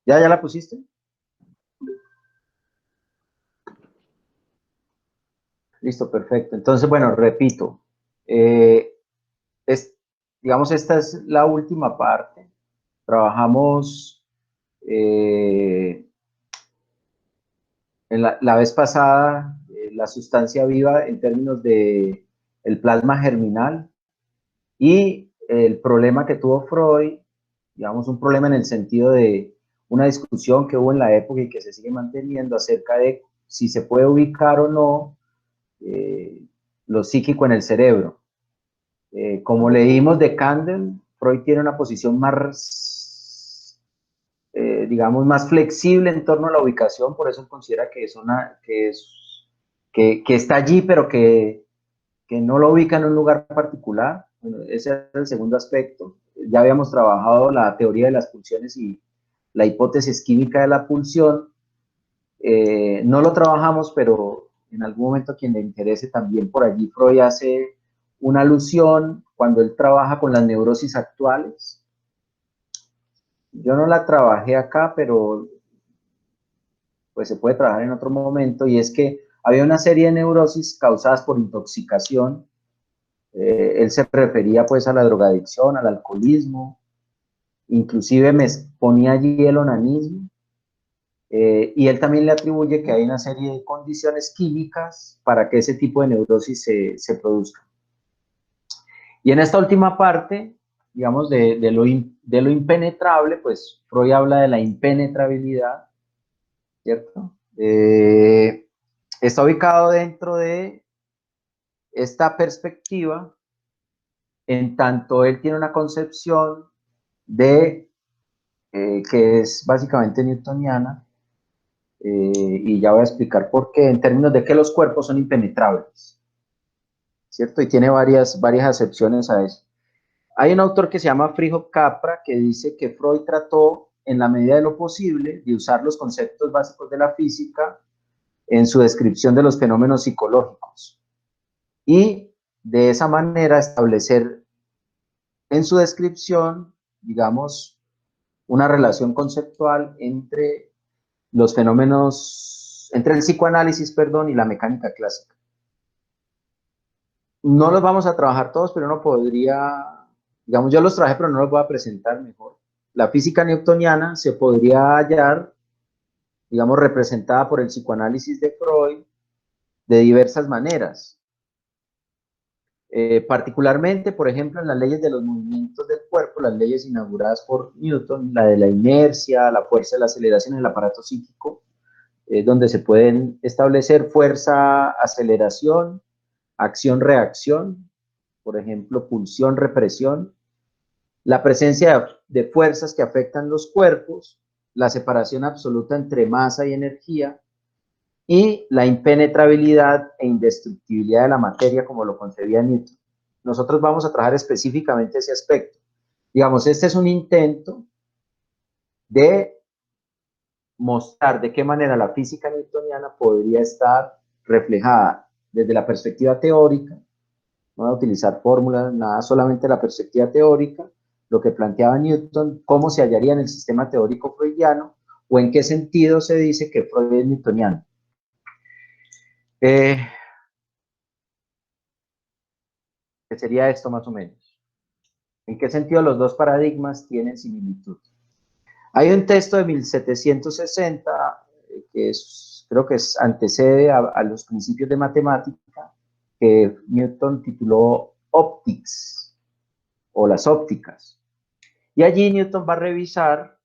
¿Ya la pusiste? Listo, perfecto. Entonces, bueno, repito. eh, es, digamos, esta es la última parte. Trabajamos en la vez pasada la sustancia viva en términos de el plasma germinal y el problema que tuvo Freud, digamos, un problema en el sentido de una discusión que hubo en la época y que se sigue manteniendo acerca de si se puede ubicar o no eh, lo psíquico en el cerebro. Como leímos de Kandel, Freud tiene una posición más, digamos, más flexible en torno a la ubicación, por eso considera que es que está allí, pero que no lo ubica en un lugar particular. Bueno, ese es el segundo aspecto. Ya habíamos trabajado la teoría de las pulsiones y la hipótesis química de la pulsión. No lo trabajamos, pero en algún momento a quien le interese también por allí, Freud hace una alusión cuando él trabaja con las neurosis actuales. Yo no la trabajé acá, pero pues se puede trabajar en otro momento, y es que había una serie de neurosis causadas por intoxicación. Él se refería pues a la drogadicción, al alcoholismo, inclusive me ponía allí el onanismo, y él también le atribuye que hay una serie de condiciones químicas para que ese tipo de neurosis se produzca. Y en esta última parte, digamos, de lo impenetrable, pues Freud habla de la impenetrabilidad, ¿cierto? Está ubicado dentro de esta perspectiva, en tanto él tiene una concepción de que es básicamente newtoniana, y ya voy a explicar por qué, en términos de que los cuerpos son impenetrables, ¿cierto? Y tiene varias acepciones a eso. Hay un autor que se llama Frijo Capra que dice que Freud trató, en la medida de lo posible, de usar los conceptos básicos de la física en su descripción de los fenómenos psicológicos y de esa manera establecer en su descripción, digamos, una relación conceptual entre los fenómenos, entre el psicoanálisis, perdón, y la mecánica clásica. No los vamos a trabajar todos, pero uno podría, digamos, yo los traje, pero no los voy a presentar mejor. La física newtoniana se podría hallar, digamos, representada por el psicoanálisis de Freud de diversas maneras. Particularmente, por ejemplo, en las leyes de los movimientos del cuerpo, las leyes inauguradas por Newton, la de la inercia, la fuerza de la aceleración en el aparato psíquico, donde se pueden establecer fuerza, aceleración, acción-reacción, por ejemplo, pulsión, represión, la presencia de fuerzas que afectan los cuerpos, la separación absoluta entre masa y energía, y la impenetrabilidad e indestructibilidad de la materia como lo concebía Newton. Nosotros vamos a trabajar específicamente ese aspecto. Digamos, este es un intento de mostrar de qué manera la física newtoniana podría estar reflejada desde la perspectiva teórica. No voy a utilizar fórmulas, nada, solamente la perspectiva teórica, lo que planteaba Newton, cómo se hallaría en el sistema teórico freudiano, o en qué sentido se dice que Freud es newtoniano. ¿Qué sería esto más o menos? ¿En qué sentido los dos paradigmas tienen similitud? Hay un texto de 1760 que creo que antecede a los principios de matemática, que Newton tituló Optics, o las ópticas. Y allí Newton va a revisar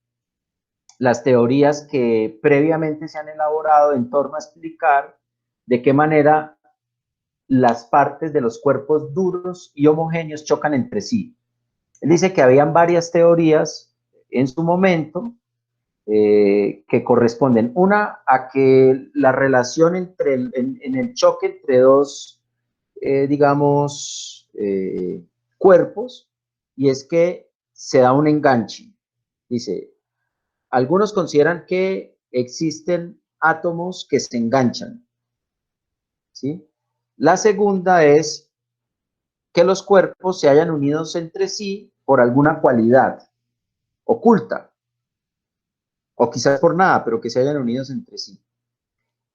las teorías que previamente se han elaborado en torno a explicar de qué manera las partes de los cuerpos duros y homogéneos chocan entre sí. Él dice que habían varias teorías en su momento que corresponden, una, a que la relación en el choque entre dos, digamos, cuerpos, y es que se da un enganche. Dice, algunos consideran que existen átomos que se enganchan, ¿sí? La segunda es que los cuerpos se hayan unidos entre sí por alguna cualidad oculta. o quizás por nada, pero que se hayan unidos entre sí.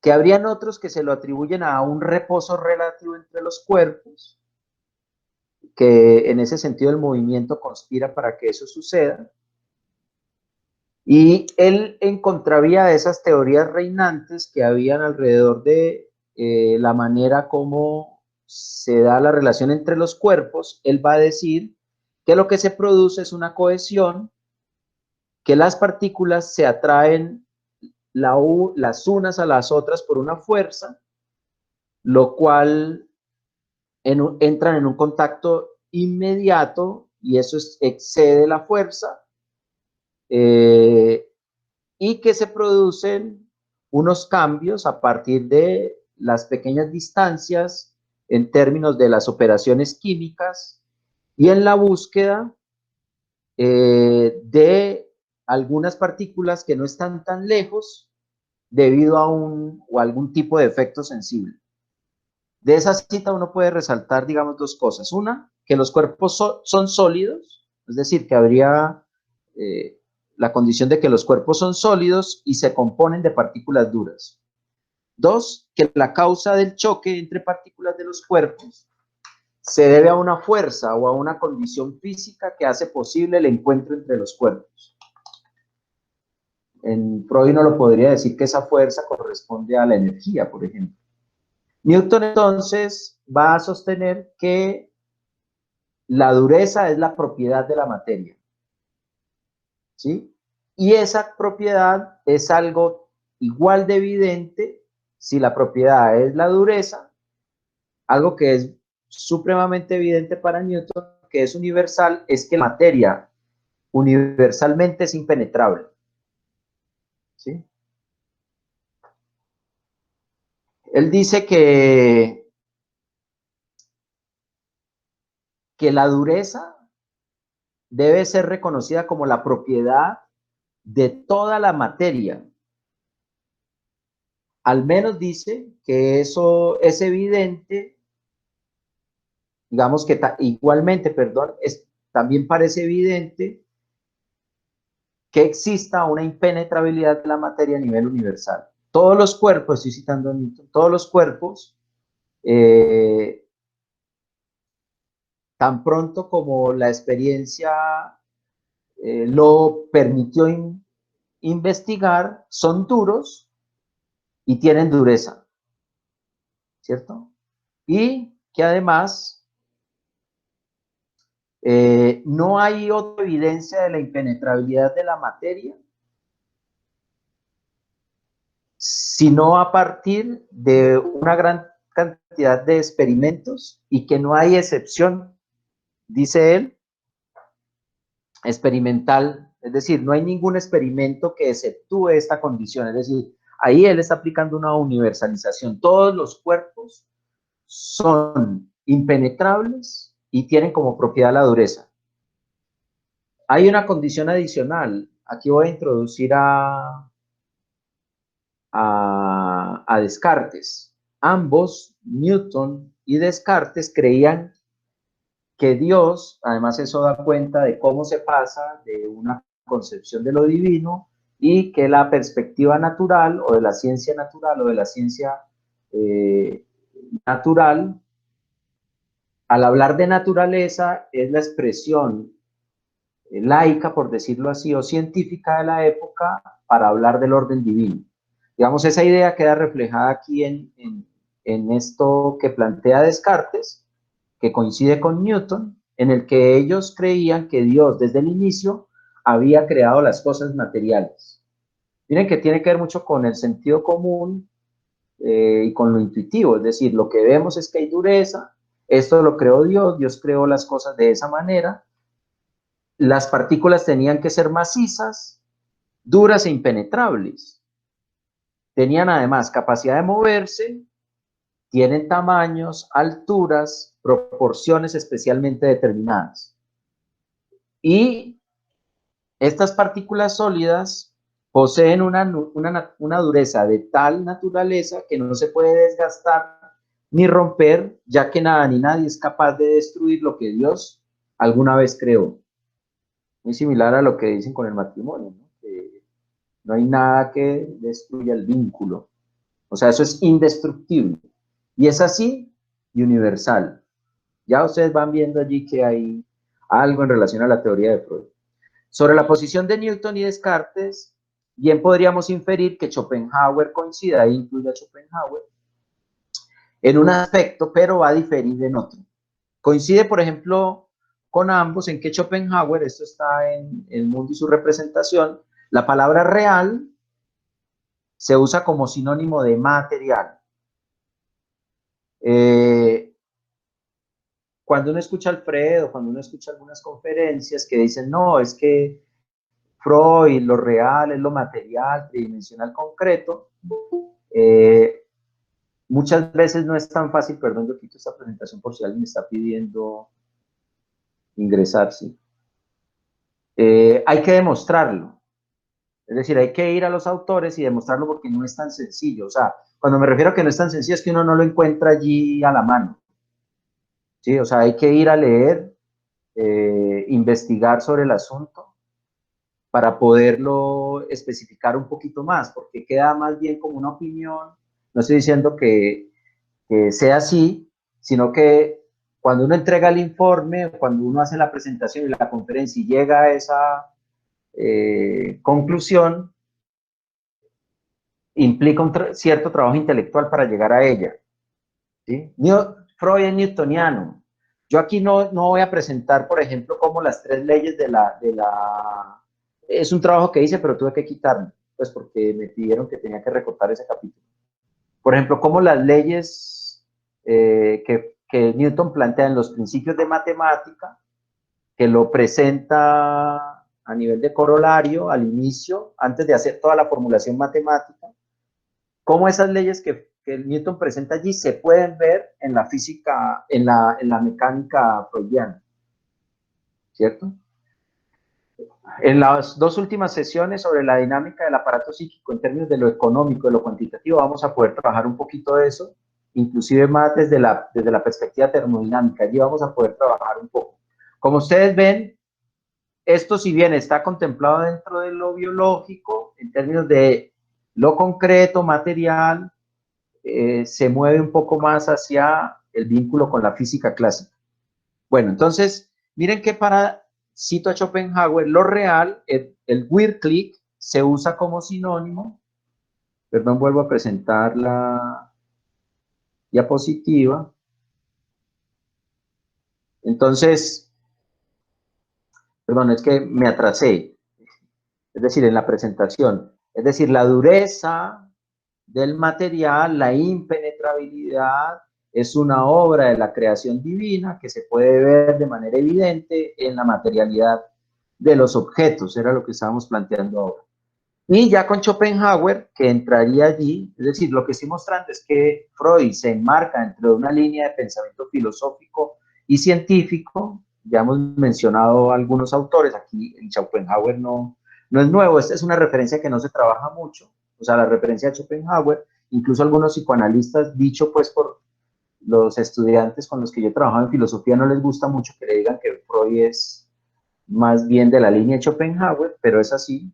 Que habrían otros que se lo atribuyen a un reposo relativo entre los cuerpos, que en ese sentido el movimiento conspira para que eso suceda. Y él, en contravía de esas teorías reinantes que habían alrededor de la manera como se da la relación entre los cuerpos, él va a decir que lo que se produce es una cohesión, que las partículas se atraen las unas a las otras por una fuerza, lo cual entran en un contacto inmediato y eso excede la fuerza, y que se producen unos cambios a partir de las pequeñas distancias en términos de las operaciones químicas y en la búsqueda de algunas partículas que no están tan lejos debido a algún tipo de efecto sensible. De esa cita uno puede resaltar, digamos, dos cosas. Una, que los cuerpos son sólidos, es decir, que habría la condición de que los cuerpos son sólidos y se componen de partículas duras. Dos, que la causa del choque entre partículas de los cuerpos se debe a una fuerza o a una condición física que hace posible el encuentro entre los cuerpos. En Freud uno lo podría decir que esa fuerza corresponde a la energía, por ejemplo. Newton entonces va a sostener que la dureza es la propiedad de la materia, ¿sí? Y esa propiedad es algo igual de evidente si la propiedad es la dureza, algo que es supremamente evidente para Newton, que es universal, es que la materia universalmente es impenetrable, ¿sí? Él dice que la dureza debe ser reconocida como la propiedad de toda la materia. Al menos dice que eso es evidente, digamos que igualmente, perdón, también parece evidente que exista una impenetrabilidad de la materia a nivel universal. Todos los cuerpos, estoy citando a Newton, todos los cuerpos, tan pronto como la experiencia lo permitió investigar, son duros y tienen dureza, ¿cierto? Y que además no hay otra evidencia de la impenetrabilidad de la materia, sino a partir de una gran cantidad de experimentos y que no hay excepción, dice él, experimental, es decir, no hay ningún experimento que exceptúe esta condición, es decir, ahí él está aplicando una universalización. Todos los cuerpos son impenetrables y tienen como propiedad la dureza. Hay una condición adicional. Aquí voy a introducir a Descartes. Ambos, Newton y Descartes, creían que Dios, además eso da cuenta de cómo se pasa de una concepción de lo divino y que la perspectiva natural o de la ciencia natural o de la ciencia natural, al hablar de naturaleza, es la expresión laica, por decirlo así, o científica de la época para hablar del orden divino. Digamos, esa idea queda reflejada aquí en esto que plantea Descartes, que coincide con Newton, en el que ellos creían que Dios desde el inicio había creado las cosas materiales. Miren que tiene que ver mucho con el sentido común y con lo intuitivo, es decir, lo que vemos es que hay dureza, esto lo creó Dios, Dios creó las cosas de esa manera, las partículas tenían que ser macizas, duras e impenetrables. Tenían además capacidad de moverse, tienen tamaños, alturas, proporciones especialmente determinadas. Y estas partículas sólidas poseen una dureza de tal naturaleza que no se puede desgastar ni romper, ya que nada ni nadie es capaz de destruir lo que Dios alguna vez creó. Muy similar a lo que dicen con el matrimonio, ¿no? Que No hay nada que destruya el vínculo. O sea, eso es indestructible. Y es así y universal. Ya ustedes van viendo allí que hay algo en relación a la teoría de Freud. Sobre la posición de Newton y Descartes, bien podríamos inferir que Schopenhauer coincide, ahí incluye a Schopenhauer, en un aspecto, pero va a diferir en otro. Coincide, por ejemplo, con ambos en que Schopenhauer, esto está en El mundo y su representación, la palabra real se usa como sinónimo de material. Cuando uno escucha a Alfredo, cuando uno escucha algunas conferencias que dicen, no, es que Freud, lo real es lo material, tridimensional, concreto, muchas veces no es tan fácil, perdón, yo quito esta presentación por si alguien me está pidiendo ingresar, ¿sí? Hay que demostrarlo, es decir, hay que ir a los autores y demostrarlo porque no es tan sencillo, o sea, cuando me refiero a que no es tan sencillo es que uno no lo encuentra allí a la mano, ¿sí? O sea, hay que ir a leer, investigar sobre el asunto para poderlo especificar un poquito más, porque queda más bien como una opinión, no estoy diciendo que sea así, sino que cuando uno entrega el informe, cuando uno hace la presentación y la conferencia y llega a esa conclusión, implica un cierto trabajo intelectual para llegar a ella. ¿Sí? Freud es newtoniano. Yo aquí no voy a presentar, por ejemplo, como las tres leyes de la... Es un trabajo que hice, pero tuve que quitarlo, pues porque me pidieron que tenía que recortar ese capítulo. Por ejemplo, como las leyes que Newton plantea en los principios de matemática, que lo presenta a nivel de corolario al inicio, antes de hacer toda la formulación matemática, cómo esas leyes que Newton presenta allí se pueden ver en la física, en la mecánica freudiana, ¿cierto? En las dos últimas sesiones sobre la dinámica del aparato psíquico en términos de lo económico, de lo cuantitativo, vamos a poder trabajar un poquito de eso, inclusive más desde la perspectiva termodinámica. Allí vamos a poder trabajar un poco. Como ustedes ven, esto si bien está contemplado dentro de lo biológico, en términos de lo concreto, material, se mueve un poco más hacia el vínculo con la física clásica. Bueno, entonces, miren que cito a Schopenhauer, lo real, el Wirklich se usa como sinónimo, perdón, vuelvo a presentar la diapositiva. Entonces, perdón, es que me atrasé, es decir, en la presentación, es decir, la dureza del material, la impenetrabilidad, es una obra de la creación divina que se puede ver de manera evidente en la materialidad de los objetos, era lo que estábamos planteando ahora. Y ya con Schopenhauer, que entraría allí, es decir, lo que estoy mostrando es que Freud se enmarca dentro de una línea de pensamiento filosófico y científico, ya hemos mencionado algunos autores, aquí en Schopenhauer no es nuevo, esta es una referencia que no se trabaja mucho, o sea, la referencia a Schopenhauer, incluso algunos psicoanalistas, dicho pues por los estudiantes con los que yo he trabajado en filosofía, no les gusta mucho que le digan que Freud es más bien de la línea de Schopenhauer, pero es así.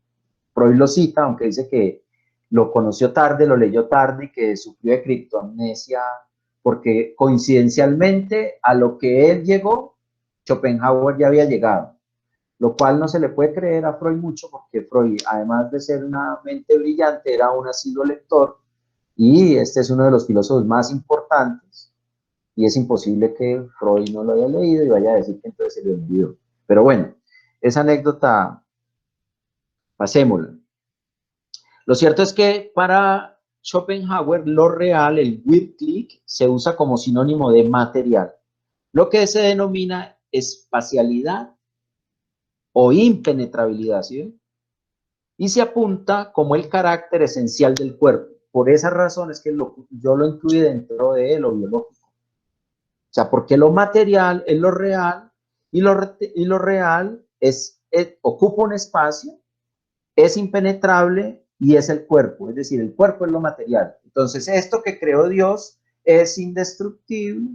Freud lo cita, aunque dice que lo conoció tarde, lo leyó tarde y que sufrió de criptoamnesia, porque coincidencialmente a lo que él llegó, Schopenhauer ya había llegado, lo cual no se le puede creer a Freud mucho, porque Freud, además de ser una mente brillante, era un asiduo lector, y este es uno de los filósofos más importantes, y es imposible que Freud no lo haya leído y vaya a decir que entonces se le olvidó. Pero bueno, esa anécdota, pasémosla. Lo cierto es que para Schopenhauer lo real, el Wirklich, se usa como sinónimo de material, lo que se denomina espacialidad o impenetrabilidad, ¿sí? Y se apunta como el carácter esencial del cuerpo. Por esa razón es que yo lo incluí dentro de lo biológico. O sea, porque lo material es lo real y lo real ocupa un espacio, es impenetrable y es el cuerpo, es decir, el cuerpo es lo material. Entonces, esto que creó Dios es indestructible,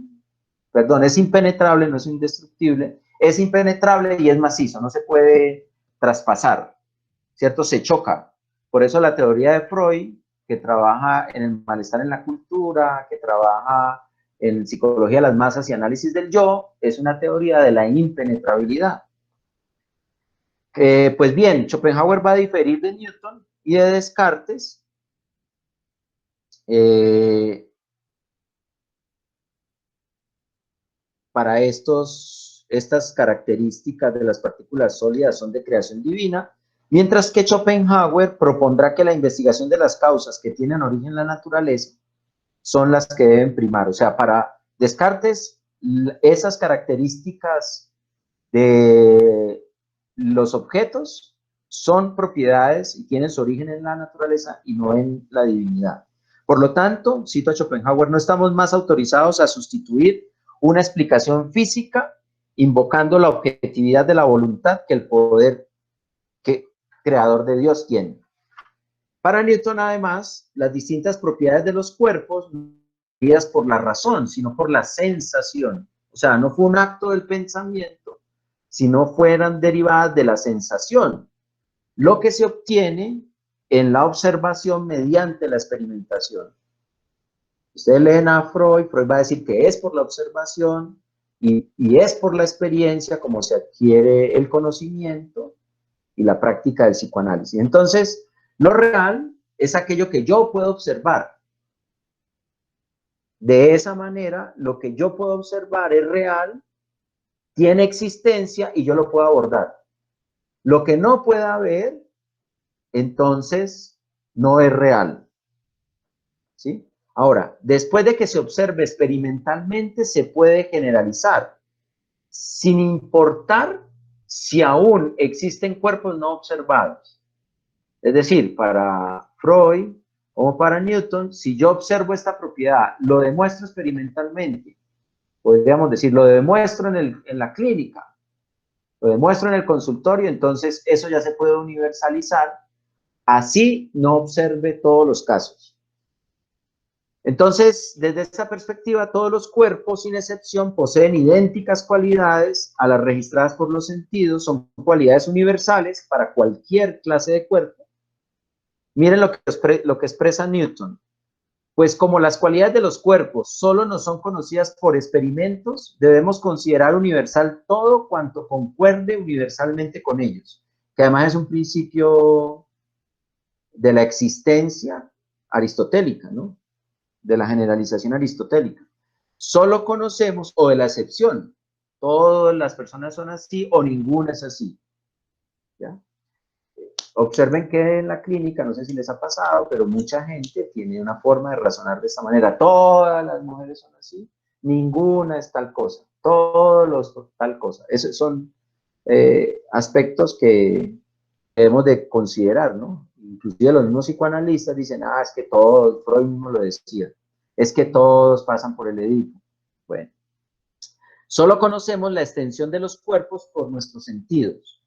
perdón, es impenetrable, no es indestructible, es impenetrable y es macizo, no se puede traspasar, ¿cierto? Se choca, Por eso la teoría de Freud, que trabaja en el malestar en la cultura, que trabaja en psicología de las masas y análisis del yo, es una teoría de la impenetrabilidad. Pues bien, Schopenhauer va a diferir de Newton y de Descartes para estas características de las partículas sólidas son de creación divina, mientras que Schopenhauer propondrá que la investigación de las causas que tienen origen en la naturaleza son las que deben primar. O sea, para Descartes, esas características de los objetos son propiedades y tienen su origen en la naturaleza y no en la divinidad. Por lo tanto, cito a Schopenhauer, no estamos más autorizados a sustituir una explicación física invocando la objetividad de la voluntad que el poder creador de Dios tiene. Para Newton, además, las distintas propiedades de los cuerpos no son guiadas por la razón, sino por la sensación. O sea, no fue un acto del pensamiento, sino fueran derivadas de la sensación, lo que se obtiene en la observación mediante la experimentación. Ustedes leen a Freud, Freud va a decir que es por la observación y es por la experiencia como se adquiere el conocimiento y la práctica del psicoanálisis. Entonces, lo real es aquello que yo puedo observar. De esa manera, lo que yo puedo observar es real, tiene existencia y yo lo puedo abordar. Lo que no pueda ver, entonces, no es real. ¿Sí? Ahora, después de que se observe experimentalmente, se puede generalizar, sin importar si aún existen cuerpos no observados. Es decir, para Freud o para Newton, si yo observo esta propiedad, lo demuestro experimentalmente, podríamos decir, lo demuestro en la clínica, lo demuestro en el consultorio, entonces eso ya se puede universalizar, así no observe todos los casos. Entonces, desde esta perspectiva, todos los cuerpos, sin excepción, poseen idénticas cualidades a las registradas por los sentidos, son cualidades universales para cualquier clase de cuerpo. Miren lo que expresa Newton. Pues como las cualidades de los cuerpos solo nos son conocidas por experimentos, debemos considerar universal todo cuanto concuerde universalmente con ellos, que además es un principio de la existencia aristotélica, ¿no? De la generalización aristotélica. Solo conocemos, o de la excepción, todas las personas son así o ninguna es así. ¿Ya? Observen que en la clínica, no sé si les ha pasado, pero mucha gente tiene una forma de razonar de esta manera. Todas las mujeres son así, ninguna es tal cosa, todos los tal cosa. Esos son aspectos que debemos de considerar, ¿no? Inclusive los mismos psicoanalistas dicen, es que todos, Freud mismo lo decía, es que todos pasan por el Edipo. Bueno, solo conocemos la extensión de los cuerpos por nuestros sentidos.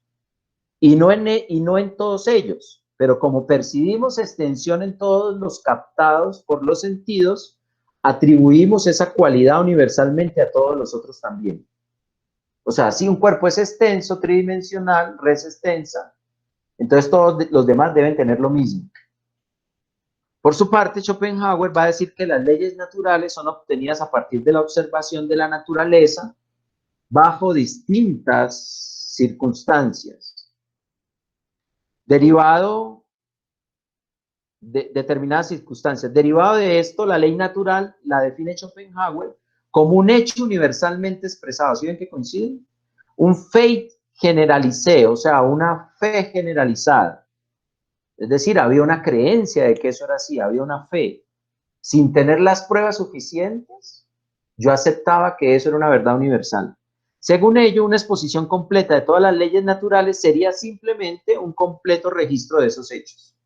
Y no en todos ellos, pero como percibimos extensión en todos los captados por los sentidos, atribuimos esa cualidad universalmente a todos los otros también. O sea, si un cuerpo es extenso, tridimensional, res extensa, entonces todos los demás deben tener lo mismo. Por su parte, Schopenhauer va a decir que las leyes naturales son obtenidas a partir de la observación de la naturaleza bajo distintas circunstancias. Derivado de determinadas circunstancias. Derivado de esto, la ley natural la define Schopenhauer como un hecho universalmente expresado. ¿Sí ven que coinciden? Un fait generalisé, o sea, una fe generalizada. Es decir, había una creencia de que eso era así, había una fe. Sin tener las pruebas suficientes, yo aceptaba que eso era una verdad universal. Según ello, una exposición completa de todas las leyes naturales sería simplemente un completo registro de esos hechos.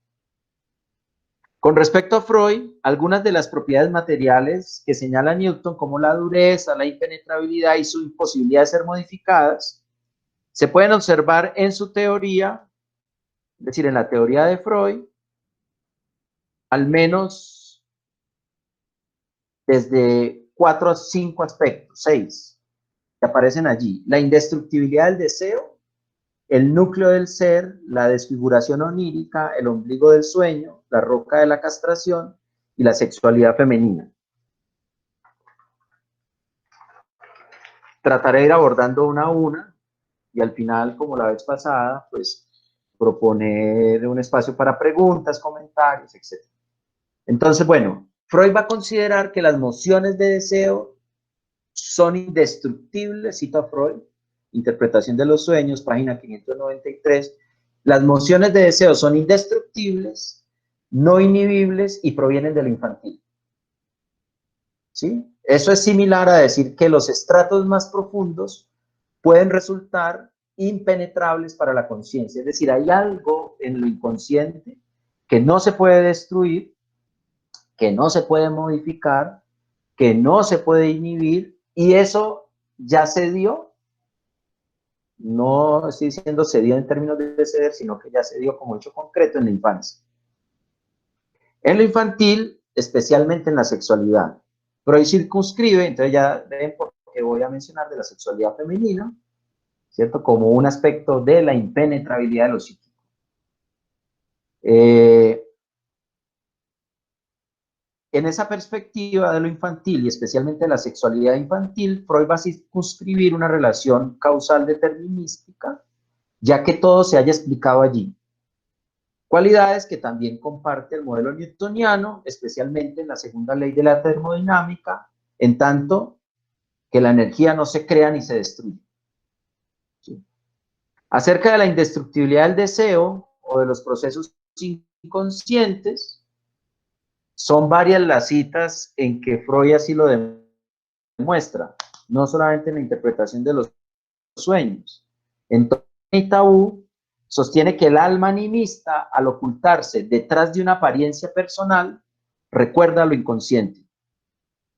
Con respecto a Freud, algunas de las propiedades materiales que señala Newton, como la dureza, la impenetrabilidad y su imposibilidad de ser modificadas, se pueden observar en su teoría, es decir, en la teoría de Freud, al menos desde 4 a 5 aspectos, 6, que aparecen allí. La indestructibilidad del deseo, el núcleo del ser, la desfiguración onírica, el ombligo del sueño, la roca de la castración y la sexualidad femenina. Trataré de ir abordando una a una y al final, como la vez pasada, pues proponer un espacio para preguntas, comentarios, etc. Entonces, bueno, Freud va a considerar que las nociones de deseo son indestructibles, cito a Freud, Interpretación de los Sueños, página 593, las nociones de deseo son indestructibles, no inhibibles y provienen de lo infantil. ¿Sí? Eso es similar a decir que los estratos más profundos pueden resultar impenetrables para la conciencia. Es decir, hay algo en lo inconsciente que no se puede destruir, que no se puede modificar, que no se puede inhibir, y eso ya se dio. No estoy diciendo se dio en términos de ceder, sino que ya se dio como hecho concreto en la infancia. En lo infantil, especialmente en la sexualidad. Pero ahí circunscribe, entonces ya ven por qué voy a mencionar de la sexualidad femenina, ¿cierto? Como un aspecto de la impenetrabilidad de lo psíquico. En esa perspectiva de lo infantil y especialmente de la sexualidad infantil, Freud va a circunscribir una relación causal determinística, ya que todo se haya explicado allí. Cualidades que también comparte el modelo newtoniano, especialmente en la segunda ley de la termodinámica, en tanto que la energía no se crea ni se destruye. ¿Sí? Acerca de la indestructibilidad del deseo o de los procesos inconscientes, son varias las citas en que Freud así lo demuestra, no solamente en la interpretación de los sueños. Entonces, Tabú sostiene que el alma animista, al ocultarse detrás de una apariencia personal, recuerda lo inconsciente.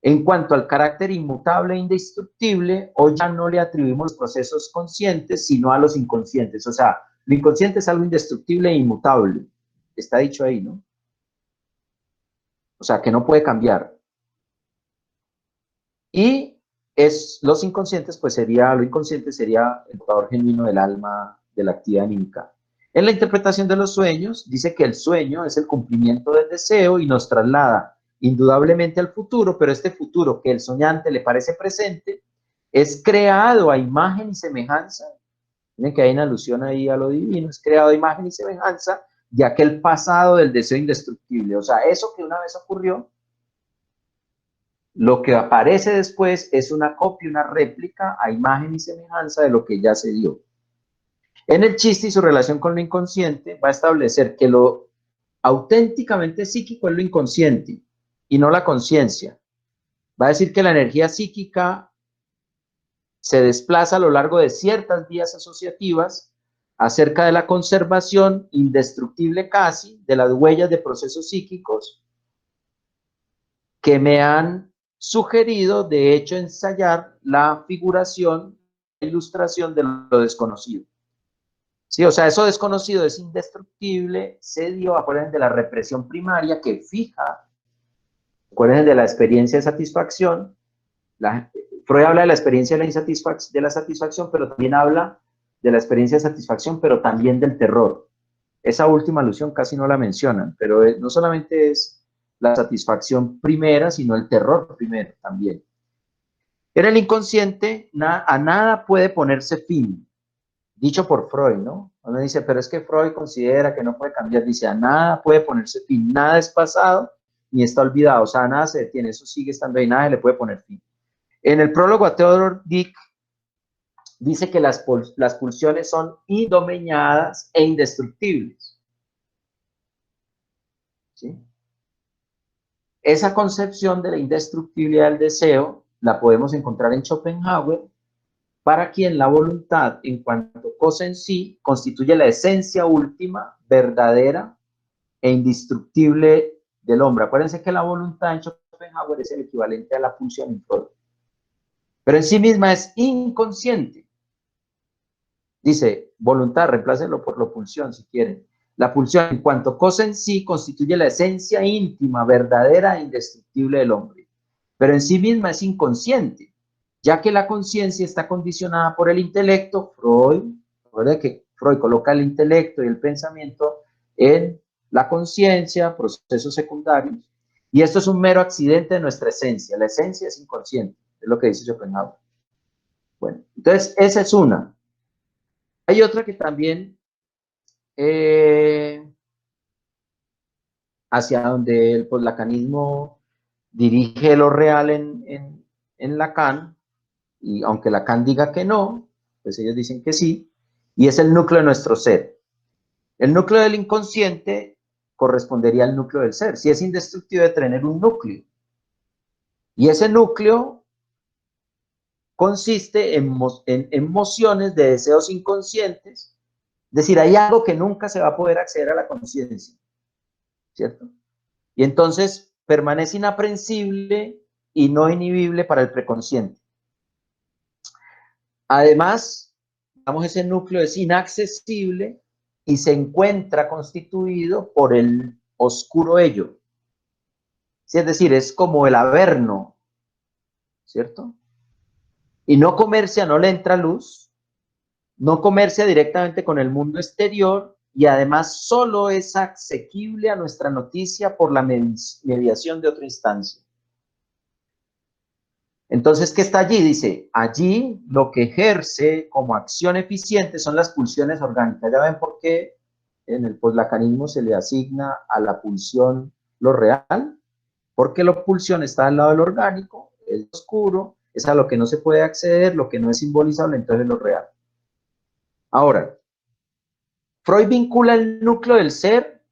En cuanto al carácter inmutable e indestructible, hoy ya no le atribuimos los procesos conscientes, sino a los inconscientes. O sea, lo inconsciente es algo indestructible e inmutable. Está dicho ahí, ¿no? O sea, que no puede cambiar. Y los inconscientes, pues lo inconsciente sería el motor genuino del alma, de la actividad anímica. En la interpretación de los sueños, dice que el sueño es el cumplimiento del deseo y nos traslada indudablemente al futuro, pero este futuro que el soñante le parece presente, es creado a imagen y semejanza. Miren que hay una alusión ahí a lo divino, es creado a imagen y semejanza de aquel pasado del deseo indestructible. O sea, eso que una vez ocurrió, lo que aparece después es una copia, una réplica a imagen y semejanza de lo que ya se dio. En el chiste y su relación con lo inconsciente va a establecer que lo auténticamente psíquico es lo inconsciente y no la conciencia. Va a decir que la energía psíquica se desplaza a lo largo de ciertas vías asociativas acerca de la conservación indestructible casi de las huellas de procesos psíquicos que me han sugerido, de hecho, ensayar la figuración, la ilustración de lo desconocido. Sí, o sea, eso desconocido es indestructible, se dio, acuérdense de la represión primaria que fija, acuérdense de la experiencia de satisfacción. Freud habla de la experiencia de la satisfacción, pero también habla de la experiencia de satisfacción, pero también del terror. Esa última alusión casi no la mencionan, pero no solamente es la satisfacción primera, sino el terror primero también. En el inconsciente, a nada puede ponerse fin, dicho por Freud, ¿no? Uno dice, pero es que Freud considera que no puede cambiar, dice, a nada puede ponerse fin, nada es pasado ni está olvidado, o sea, nada se detiene, eso sigue estando ahí, nada le puede poner fin. En el prólogo a Theodor Dick, dice que las pulsiones son indomeñadas e indestructibles. ¿Sí? Esa concepción de la indestructibilidad del deseo la podemos encontrar en Schopenhauer, para quien la voluntad, en cuanto cosa en sí, constituye la esencia última, verdadera e indestructible del hombre. Acuérdense que la voluntad en Schopenhauer es el equivalente a la pulsión en Freud. Pero en sí misma es inconsciente. Dice, voluntad, reemplácenlo por la pulsión si quieren. La pulsión, en cuanto cosa en sí, constituye la esencia íntima, verdadera e indestructible del hombre. Pero en sí misma es inconsciente, ya que la conciencia está condicionada por el intelecto. Freud, recuerda que Freud coloca el intelecto y el pensamiento en la conciencia, procesos secundarios, y esto es un mero accidente de nuestra esencia. La esencia es inconsciente, es lo que dice Schopenhauer. Bueno, entonces esa es una. Hay otra que también, hacia donde el postlacanismo dirige lo real en Lacan, y aunque Lacan diga que no, pues ellos dicen que sí, y es el núcleo de nuestro ser. El núcleo del inconsciente correspondería al núcleo del ser. Si es indestructible, tener un núcleo. Y ese núcleo consiste en emociones de deseos inconscientes. Es decir, hay algo que nunca se va a poder acceder a la conciencia, ¿cierto? Y entonces permanece inaprensible y no inhibible para el preconsciente. Además, digamos, ese núcleo es inaccesible y se encuentra constituido por el oscuro ello. Sí, es decir, es como el averno, ¿cierto? Y no comercia, no le entra luz, no comercia directamente con el mundo exterior y además solo es asequible a nuestra noticia por la mediación de otra instancia. Entonces, ¿qué está allí? Dice, allí lo que ejerce como acción eficiente son las pulsiones orgánicas. ¿Ya ven por qué en el postlacanismo se le asigna a la pulsión lo real? Porque la pulsión está al lado del orgánico, es oscuro, es a lo que no se puede acceder, lo que no es simbolizable, entonces es lo real. Ahora, Freud vincula el núcleo del ser,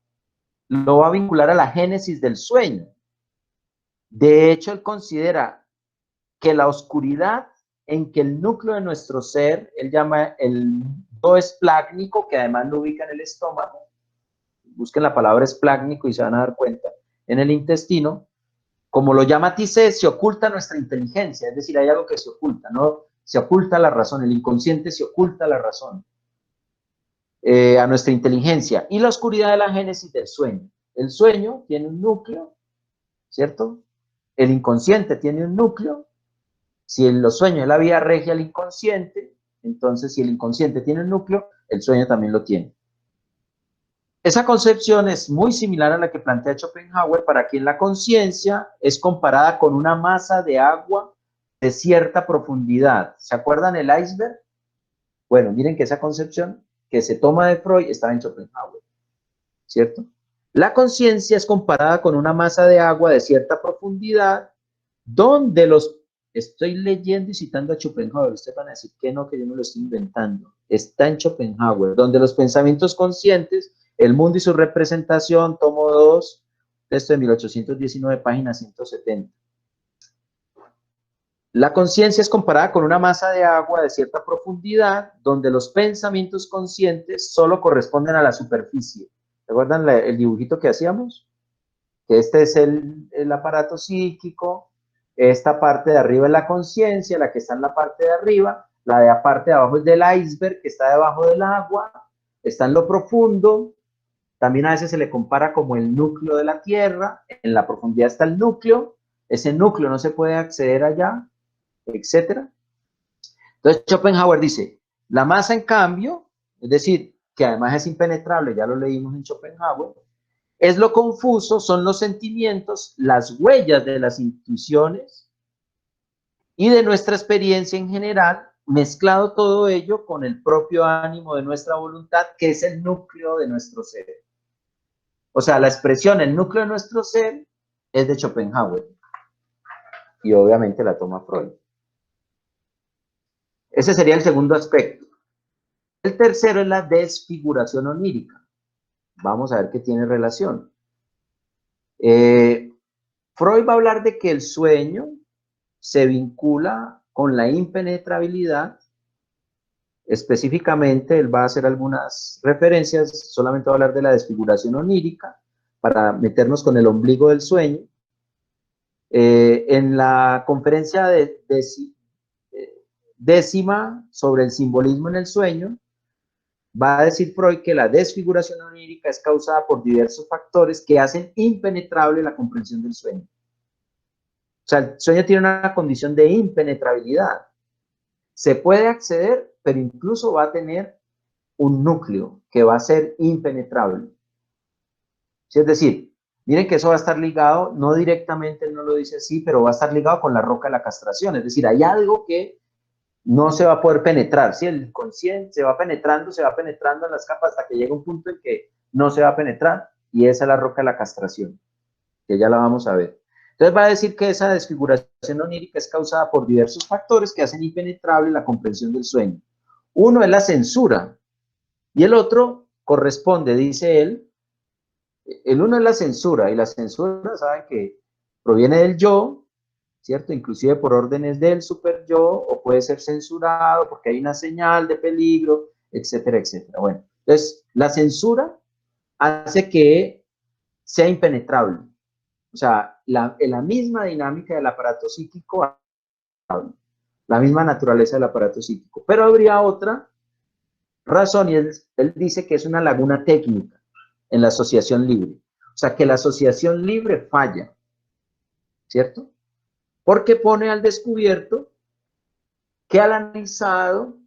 lo va a vincular a la génesis del sueño. De hecho, él considera que la oscuridad en que el núcleo de nuestro ser, él llama el do esplácnico, que además lo ubica en el estómago, busquen la palabra esplácnico y se van a dar cuenta, en el intestino, como lo llama Tissé, se oculta nuestra inteligencia, es decir, hay algo que se oculta, ¿no? Se oculta la razón, el inconsciente se oculta la razón a nuestra inteligencia, y la oscuridad de la génesis del sueño. El sueño tiene un núcleo, ¿cierto? El inconsciente tiene un núcleo. Si en los sueños es la vía regia al inconsciente, entonces si el inconsciente tiene un núcleo, el sueño también lo tiene. Esa concepción es muy similar a la que plantea Schopenhauer, para quien la conciencia es comparada con una masa de agua de cierta profundidad. ¿Se acuerdan el iceberg? Bueno, miren que esa concepción que se toma de Freud está en Schopenhauer, ¿cierto? La conciencia es comparada con una masa de agua de cierta profundidad, donde los... Estoy leyendo y citando a Schopenhauer, ustedes van a decir que no, que yo no lo estoy inventando. Está en Schopenhauer, donde los pensamientos conscientes, el mundo y su representación, tomo 2, texto de 1819, página 170. La conciencia es comparada con una masa de agua de cierta profundidad, donde los pensamientos conscientes solo corresponden a la superficie. ¿Recuerdan el dibujito que hacíamos? Que este es el aparato psíquico, esta parte de arriba es la conciencia, la que está en la parte de arriba, la de la parte de abajo es del iceberg, que está debajo del agua, está en lo profundo. También a veces se le compara como el núcleo de la Tierra, en la profundidad está el núcleo, ese núcleo no se puede acceder allá, etcétera. Entonces Schopenhauer dice, la masa en cambio, es decir, que además es impenetrable, ya lo leímos en Schopenhauer, es lo confuso, son los sentimientos, las huellas de las intuiciones y de nuestra experiencia en general, mezclado todo ello con el propio ánimo de nuestra voluntad, que es el núcleo de nuestro ser. O sea, la expresión, el núcleo de nuestro ser, es de Schopenhauer. Y obviamente la toma Freud. Ese sería el segundo aspecto. El tercero es la desfiguración onírica. Vamos a ver qué tiene relación. Freud va a hablar de que el sueño se vincula con la impenetrabilidad. Específicamente, él va a hacer algunas referencias, solamente va a hablar de la desfiguración onírica, para meternos con el ombligo del sueño. En la conferencia décima sobre el simbolismo en el sueño, va a decir Freud que la desfiguración onírica es causada por diversos factores que hacen impenetrable la comprensión del sueño. O sea, el sueño tiene una condición de impenetrabilidad. Se puede acceder, pero incluso va a tener un núcleo que va a ser impenetrable. ¿Sí? Es decir, miren que eso va a estar ligado, no directamente, él no lo dice así, pero va a estar ligado con la roca de la castración. Es decir, hay algo que no se va a poder penetrar. ¿Sí? El inconsciente se va penetrando en las capas hasta que llega un punto en que no se va a penetrar, y esa es la roca de la castración, que ya la vamos a ver. Entonces va a decir que esa desfiguración onírica es causada por diversos factores que hacen impenetrable la comprensión del sueño. Uno es la censura, y el otro corresponde, dice él, el uno es la censura, y la censura, saben que proviene del yo, ¿cierto? Inclusive por órdenes del super yo, o puede ser censurado porque hay una señal de peligro, etcétera, etcétera. Bueno, entonces la censura hace que sea impenetrable. O sea, la misma dinámica del aparato psíquico, la misma naturaleza del aparato psíquico. Pero habría otra razón, y él dice que es una laguna técnica en la asociación libre. O sea, que la asociación libre falla, ¿cierto? Porque pone al descubierto que al analizado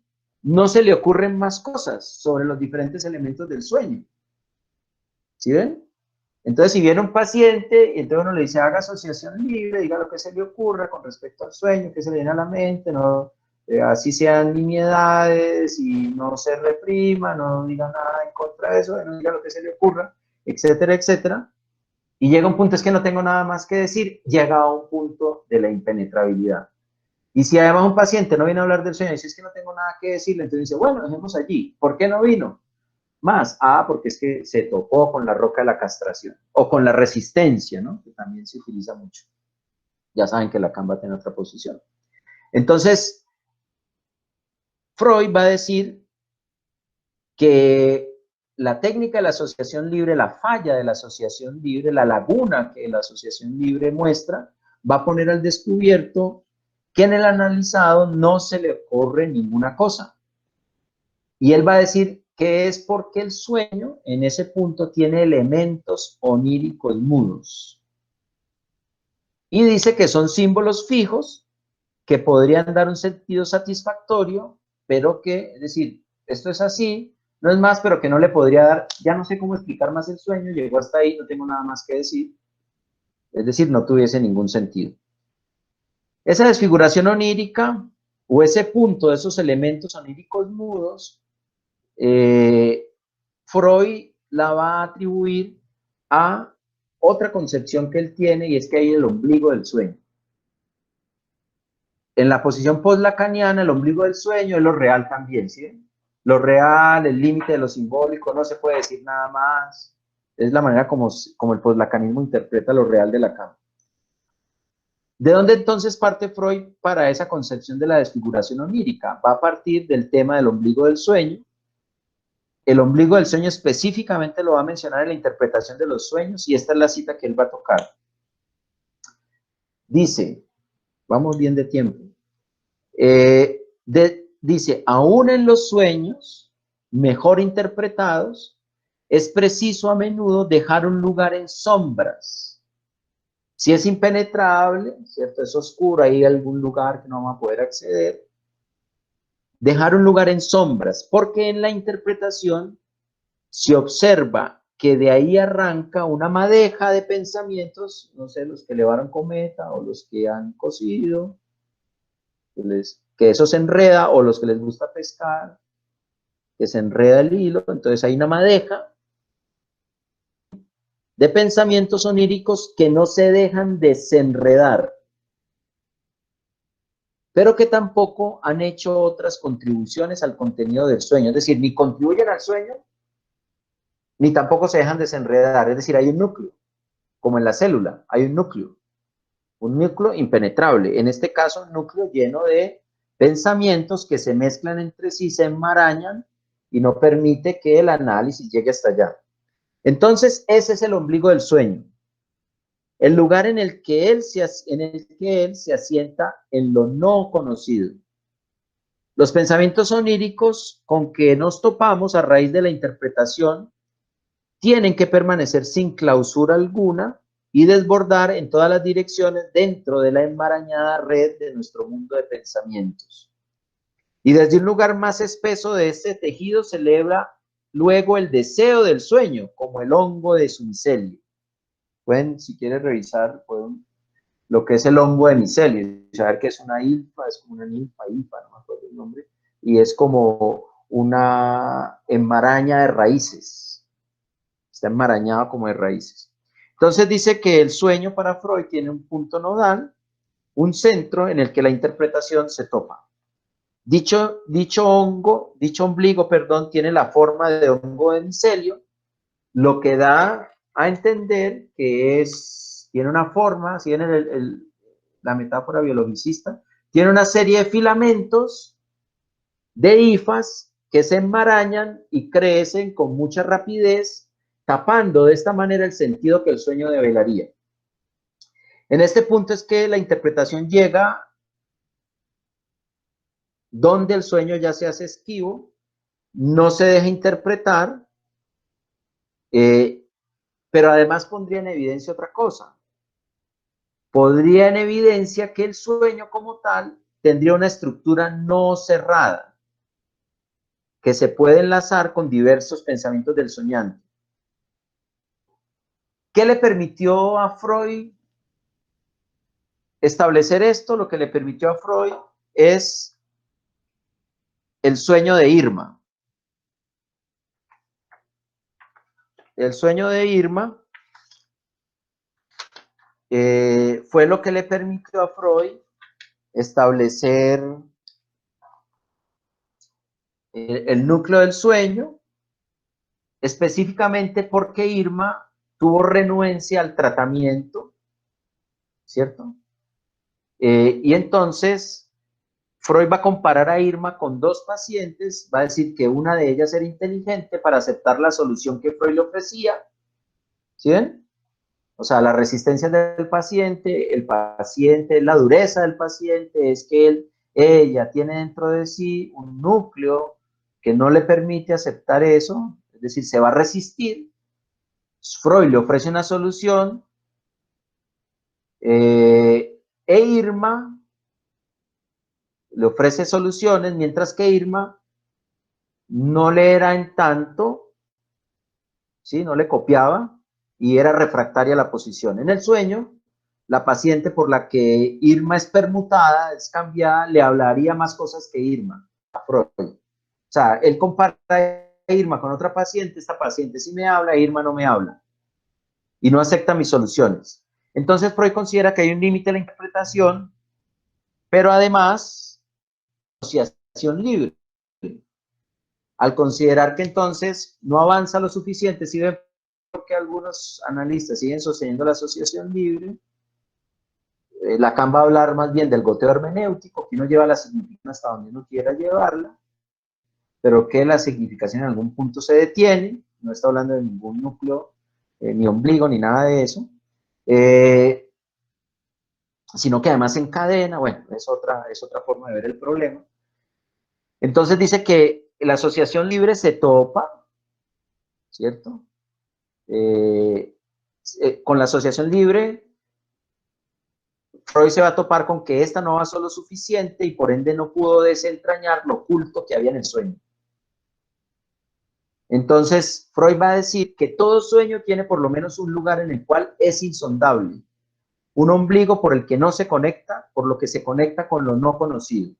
no se le ocurren más cosas sobre los diferentes elementos del sueño. ¿Sí ven? Entonces, si viene un paciente y entonces uno le dice haga asociación libre, diga lo que se le ocurra con respecto al sueño, que se le viene a la mente, no, así sean nimiedades y no se reprima, no diga nada en contra de eso, no diga lo que se le ocurra, etcétera, etcétera. Y llega un punto, es que no tengo nada más que decir, llega a un punto de la impenetrabilidad. Y si además un paciente no viene a hablar del sueño y dice es que no tengo nada que decirle, entonces dice, bueno, dejemos allí. ¿Por qué no vino? Más, porque es que se topó con la roca de la castración o con la resistencia, ¿no? Que también se utiliza mucho. Ya saben que Lacan va a tener otra posición. Entonces, Freud va a decir que la técnica de la asociación libre, la falla de la asociación libre, la laguna que la asociación libre muestra, va a poner al descubierto que en el analizado no se le ocurre ninguna cosa. Y él va a decir que es porque el sueño en ese punto tiene elementos oníricos mudos. Y dice que son símbolos fijos que podrían dar un sentido satisfactorio, pero que, es decir, esto es así, no es más, pero que no le podría dar, ya no sé cómo explicar más el sueño, llegó hasta ahí, no tengo nada más que decir, es decir, no tuviese ningún sentido. Esa desfiguración onírica o ese punto de esos elementos oníricos mudos, Freud la va a atribuir a otra concepción que él tiene, y es que hay el ombligo del sueño. En la posición post-lacaniana, el ombligo del sueño es lo real también, ¿sí? Lo real, el límite de lo simbólico, no se puede decir nada más. Es la manera como el post-lacanismo interpreta lo real de Lacan. ¿De dónde entonces parte Freud para esa concepción de la desfiguración onírica? Va a partir del tema del ombligo del sueño. El ombligo del sueño específicamente lo va a mencionar en la interpretación de los sueños, y esta es la cita que él va a tocar. Dice, vamos bien de tiempo, dice, aún en los sueños mejor interpretados, es preciso a menudo dejar un lugar en sombras. Si es impenetrable, ¿cierto? Es oscuro, hay algún lugar que no vamos a poder acceder. Dejar un lugar en sombras, porque en la interpretación se observa que de ahí arranca una madeja de pensamientos, no sé, los que elevaron cometa o los que han cosido, que eso se enreda, o los que les gusta pescar, que se enreda el hilo. Entonces hay una madeja de pensamientos oníricos que no se dejan desenredar, pero que tampoco han hecho otras contribuciones al contenido del sueño. Es decir, ni contribuyen al sueño, ni tampoco se dejan desenredar. Es decir, hay un núcleo, como en la célula, hay un núcleo impenetrable. En este caso, un núcleo lleno de pensamientos que se mezclan entre sí, se enmarañan y no permite que el análisis llegue hasta allá. Entonces, ese es el ombligo del sueño, el lugar en el que él se asienta en lo no conocido. Los pensamientos oníricos con que nos topamos a raíz de la interpretación tienen que permanecer sin clausura alguna y desbordar en todas las direcciones dentro de la enmarañada red de nuestro mundo de pensamientos. Y desde un lugar más espeso de este tejido se celebra luego el deseo del sueño, como el hongo de su micelio. Pueden, si quieren revisar, pueden, lo que es el hongo de micelio, saber que es una hilfa, es como una hilfa, no me acuerdo el nombre, y es como una enmaraña de raíces, está enmarañado como de raíces. Entonces dice que el sueño para Freud tiene un punto nodal, un centro en el que la interpretación se topa. Dicho ombligo, perdón, tiene la forma de hongo de micelio, lo que da a entender que tiene una forma, si en la metáfora biologicista, tiene una serie de filamentos de hifas que se enmarañan y crecen con mucha rapidez, tapando de esta manera el sentido que el sueño develaría. En este punto es que la interpretación llega donde el sueño ya se hace esquivo, no se deja interpretar, pero además pondría en evidencia otra cosa. Podría en evidencia que el sueño como tal tendría una estructura no cerrada, que se puede enlazar con diversos pensamientos del soñante. ¿Qué le permitió a Freud establecer esto? Lo que le permitió a Freud es el sueño de Irma. El sueño de Irma fue lo que le permitió a Freud establecer el núcleo del sueño, específicamente porque Irma tuvo renuencia al tratamiento, ¿cierto? Y entonces Freud va a comparar a Irma con dos pacientes, va a decir que una de ellas era inteligente para aceptar la solución que Freud le ofrecía, ¿sí ven? O sea, la resistencia del paciente, la dureza del paciente es que ella tiene dentro de sí un núcleo que no le permite aceptar eso, es decir, se va a resistir. Freud le ofrece una solución e Irma le ofrece soluciones, mientras que Irma no le era en tanto, ¿sí? No le copiaba y era refractaria a la posición. En el sueño, la paciente por la que Irma es permutada, es cambiada, le hablaría más cosas que Irma, a Freud. O sea, él compara a Irma con otra paciente, esta paciente sí me habla, Irma no me habla y no acepta mis soluciones. Entonces Freud considera que hay un límite a la interpretación, pero además, asociación libre. Al considerar que entonces no avanza lo suficiente, si ven por qué algunos analistas siguen sosteniendo la asociación libre, Lacan va a hablar más bien del goteo hermenéutico, que uno lleva la significación hasta donde uno quiera llevarla, pero que la significación en algún punto se detiene, no está hablando de ningún núcleo, ni ombligo, ni nada de eso, sino que además encadena, bueno, es otra forma de ver el problema. Entonces dice que la asociación libre se topa, ¿cierto? Con la asociación libre, Freud se va a topar con que esta no avanzó lo suficiente y por ende no pudo desentrañar lo oculto que había en el sueño. Entonces, Freud va a decir que todo sueño tiene por lo menos un lugar en el cual es insondable, un ombligo por el que no se conecta, por lo que se conecta con lo no conocido.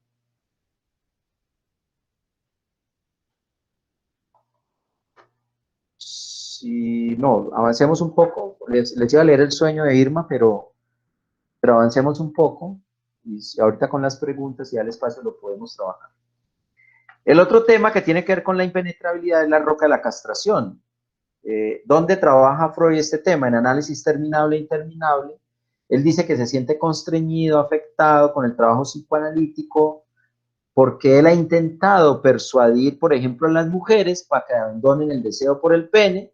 Si no, avancemos un poco, les iba a leer el sueño de Irma, pero avancemos un poco y ahorita con las preguntas y al espacio lo podemos trabajar. El otro tema que tiene que ver con la impenetrabilidad es la roca de la castración. ¿Dónde trabaja Freud este tema? En Análisis terminable e interminable. Él dice que se siente constreñido, afectado con el trabajo psicoanalítico, porque él ha intentado persuadir, por ejemplo, a las mujeres para que abandonen el deseo por el pene,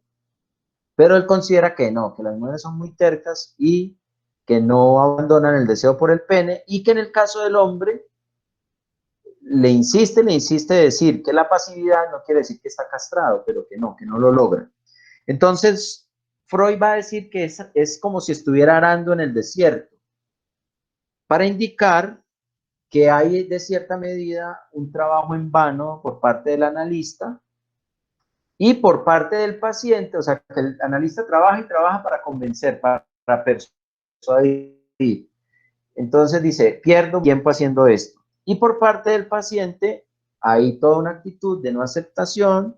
pero él considera que no, que las mujeres son muy tercas y que no abandonan el deseo por el pene, y que en el caso del hombre le insiste decir que la pasividad no quiere decir que está castrado, pero que no lo logra. Entonces, Freud va a decir que es como si estuviera arando en el desierto, para indicar que hay de cierta medida un trabajo en vano por parte del analista y por parte del paciente, o sea, que el analista trabaja y trabaja para convencer, para persuadir. Entonces dice, pierdo tiempo haciendo esto. Y por parte del paciente hay toda una actitud de no aceptación,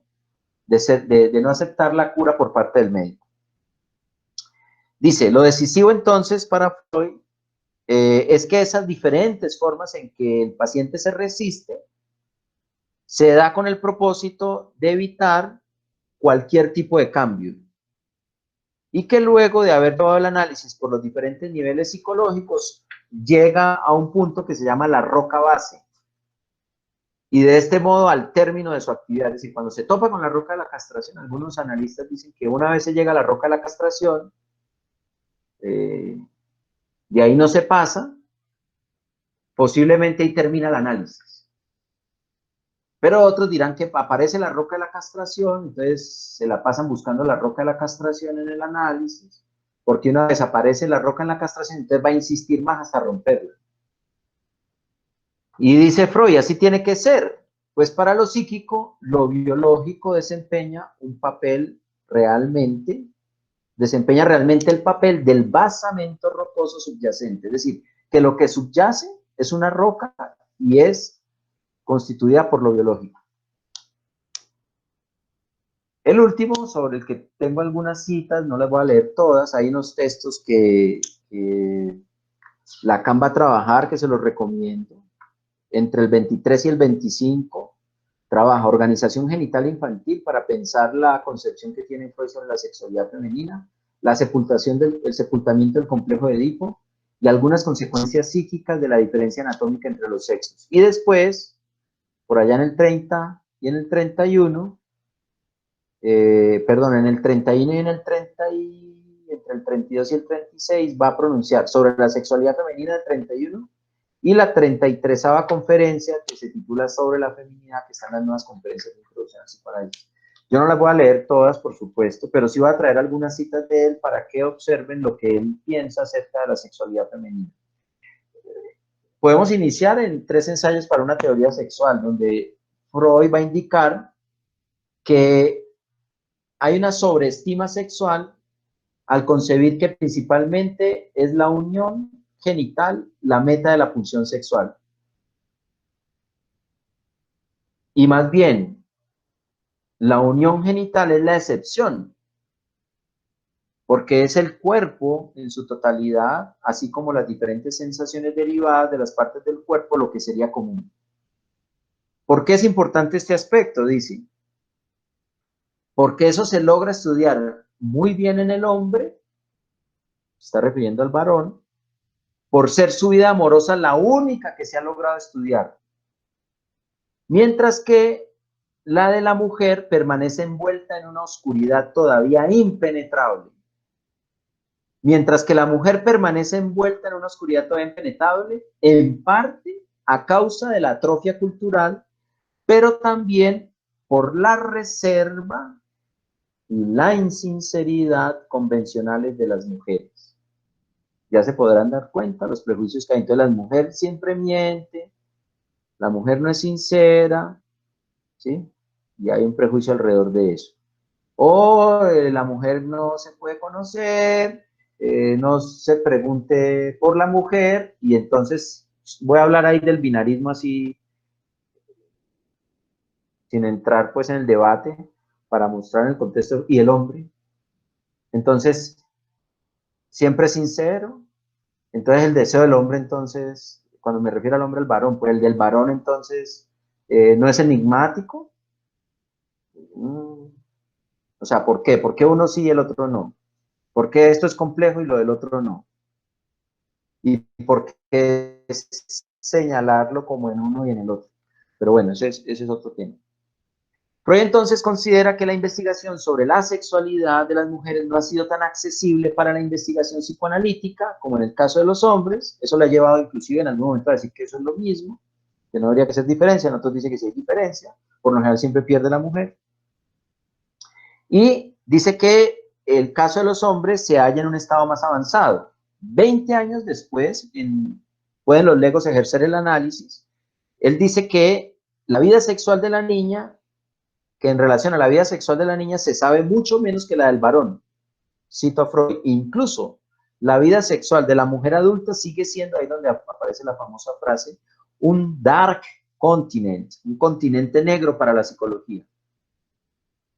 de no aceptar la cura por parte del médico. Dice, lo decisivo entonces para Freud es que esas diferentes formas en que el paciente se resiste se da con el propósito de evitar cualquier tipo de cambio y que luego de haber llevado el análisis por los diferentes niveles psicológicos llega a un punto que se llama la roca base y de este modo al término de su actividad, es decir, cuando se topa con la roca de la castración, algunos analistas dicen que una vez se llega a la roca de la castración, de ahí no se pasa, posiblemente ahí termina el análisis. Pero otros dirán que aparece la roca de la castración, entonces se la pasan buscando la roca de la castración en el análisis, porque una vez aparece la roca en la castración, entonces va a insistir más hasta romperla. Y dice Freud, así tiene que ser, pues para lo psíquico, lo biológico desempeña realmente el papel del basamento rocoso subyacente, es decir, que lo que subyace es una roca y es constituida por lo biológico. El último, sobre el que tengo algunas citas, no las voy a leer todas, hay unos textos que Lacan va a trabajar, que se los recomiendo. Entre el 23 y el 25, trabaja Organización Genital Infantil para pensar la concepción que tiene Freud sobre la sexualidad femenina, el sepultamiento del complejo de Edipo y algunas consecuencias psíquicas de la diferencia anatómica entre los sexos. Y después, por allá en el 30 y en el 31, en el 31 y en el 30 entre el 32 y el 36 va a pronunciar sobre la sexualidad femenina del 31 y la 33ª conferencia que se titula sobre la feminidad, que están las nuevas conferencias de introducción al psicoanálisis. Yo no las voy a leer todas, por supuesto, pero sí voy a traer algunas citas de él para que observen lo que él piensa acerca de la sexualidad femenina. Podemos iniciar en 3 ensayos para una teoría sexual, donde Freud va a indicar que hay una sobreestima sexual al concebir que principalmente es la unión genital la meta de la pulsión sexual. Y más bien, la unión genital es la excepción, porque es el cuerpo en su totalidad, así como las diferentes sensaciones derivadas de las partes del cuerpo, lo que sería común. ¿Por qué es importante este aspecto? Dice, porque eso se logra estudiar muy bien en el hombre, se está refiriendo al varón, por ser su vida amorosa la única que se ha logrado estudiar. Mientras que la de la mujer permanece envuelta en una oscuridad todavía impenetrable. Mientras que la mujer permanece envuelta en una oscuridad todavía impenetrable, en parte a causa de la atrofia cultural, pero también por la reserva y la insinceridad convencionales de las mujeres. Ya se podrán dar cuenta los prejuicios que hay. Entonces, la mujer siempre miente, la mujer no es sincera, ¿sí? Y hay un prejuicio alrededor de eso. O la mujer no se puede conocer, no se pregunte por la mujer, y entonces voy a hablar ahí del binarismo así, sin entrar pues en el debate, para mostrar el contexto, y el hombre. Entonces, siempre es sincero. Entonces, el deseo del hombre, entonces, cuando me refiero al hombre, el varón, pues el del varón, entonces, no es enigmático. O sea, ¿por qué? ¿Por qué uno sí y el otro no? ¿Por qué esto es complejo y lo del otro no? ¿Y por qué señalarlo como en uno y en el otro? Pero bueno, ese es otro tema. Freud entonces considera que la investigación sobre la sexualidad de las mujeres no ha sido tan accesible para la investigación psicoanalítica como en el caso de los hombres. Eso le ha llevado inclusive en algún momento a decir que eso es lo mismo, que no habría que hacer diferencia. Nosotros dice que sí hay diferencia. Por lo general siempre pierde la mujer. Y dice que el caso de los hombres se halla en un estado más avanzado. 20 años después, en pueden los legos ejercer el análisis. Él dice que la vida sexual de la niña, que en relación a la vida sexual de la niña se sabe mucho menos que la del varón. Cito a Freud, incluso la vida sexual de la mujer adulta sigue siendo, ahí donde aparece la famosa frase, un dark continent, un continente negro para la psicología.